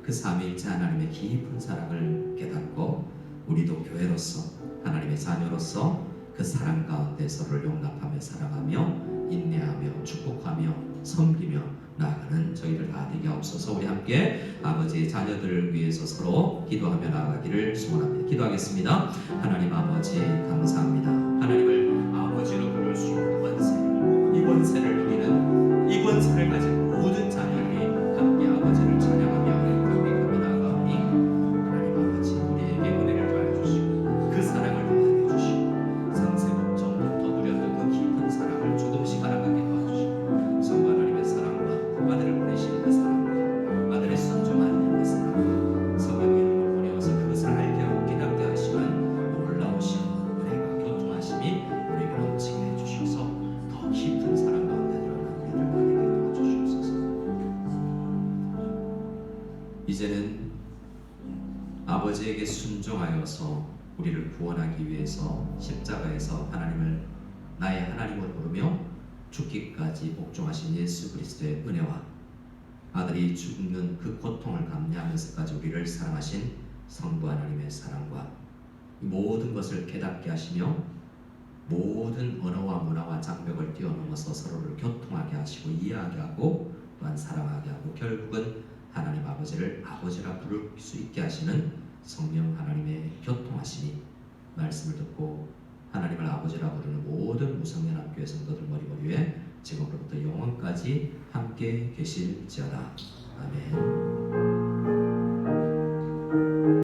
그 삼위일체 하나님의 깊은 사랑을 깨닫고 우리도 교회로서 하나님의 자녀로서 그 사랑 가운데 서로를 용납하며 사랑하며 인내하며 축복하며 섬기며 나아가는 저희들 다 되게 없어서 우리 함께 아버지의 자녀들을 위해서 서로 기도하며 나아가기를 소원합니다. 기도하겠습니다. 하나님 아버지 감사합니다. 하나님을 아버지로 부를 수 있는 권세, 이 권세를 누리는 이 권세를 가진 모든 자녀들이 함께 아버지를 찬양하며 경배하며 나아가오니 하나님 아버지 우리에게 은혜를 더하여 주시고 그 사랑을 더하여 주시고 상세국 전부터 누렸던 그 깊은 사랑을 조금씩 알아가게 도와주시고 성부 하나님의 사랑과 아들을 보내시는 그 사랑과 아들의 순종하는 그 사랑 성령의 이름을 보내어서 그것을 알게 하고 깨닫게 하시는 놀라우신 은혜가 교통하심이 우리에게 넘치게 해주셔서 더 깊은 사랑 가운데 들어가는 우리를 나에게 도와주시고 이제는 아버지에게 순종하여서 우리를 구원하기 위해서 십자가에서 하나님을 나의 하나님으로 부르며 죽기까지 복종하신 예수 그리스도의 은혜와 아들이 죽는 그 고통을 감내하면서까지 우리를 사랑하신 성부 하나님의 사랑과 이 모든 것을 깨닫게 하시며 모든 언어와 문화와 장벽을 뛰어넘어서 서로를 교통하게 하시고 이해하게 하고 또한 사랑하게 하고 결국은 하나님 아버지를 아버지라 부를 수 있게 하시는 성령 하나님의 교통하심이 말씀을 듣고 하나님을 아버지라 부르는 모든 무성연합교회 성도들 머리머리 위에 지금부터 영원까지 함께 계실지어다. 아멘.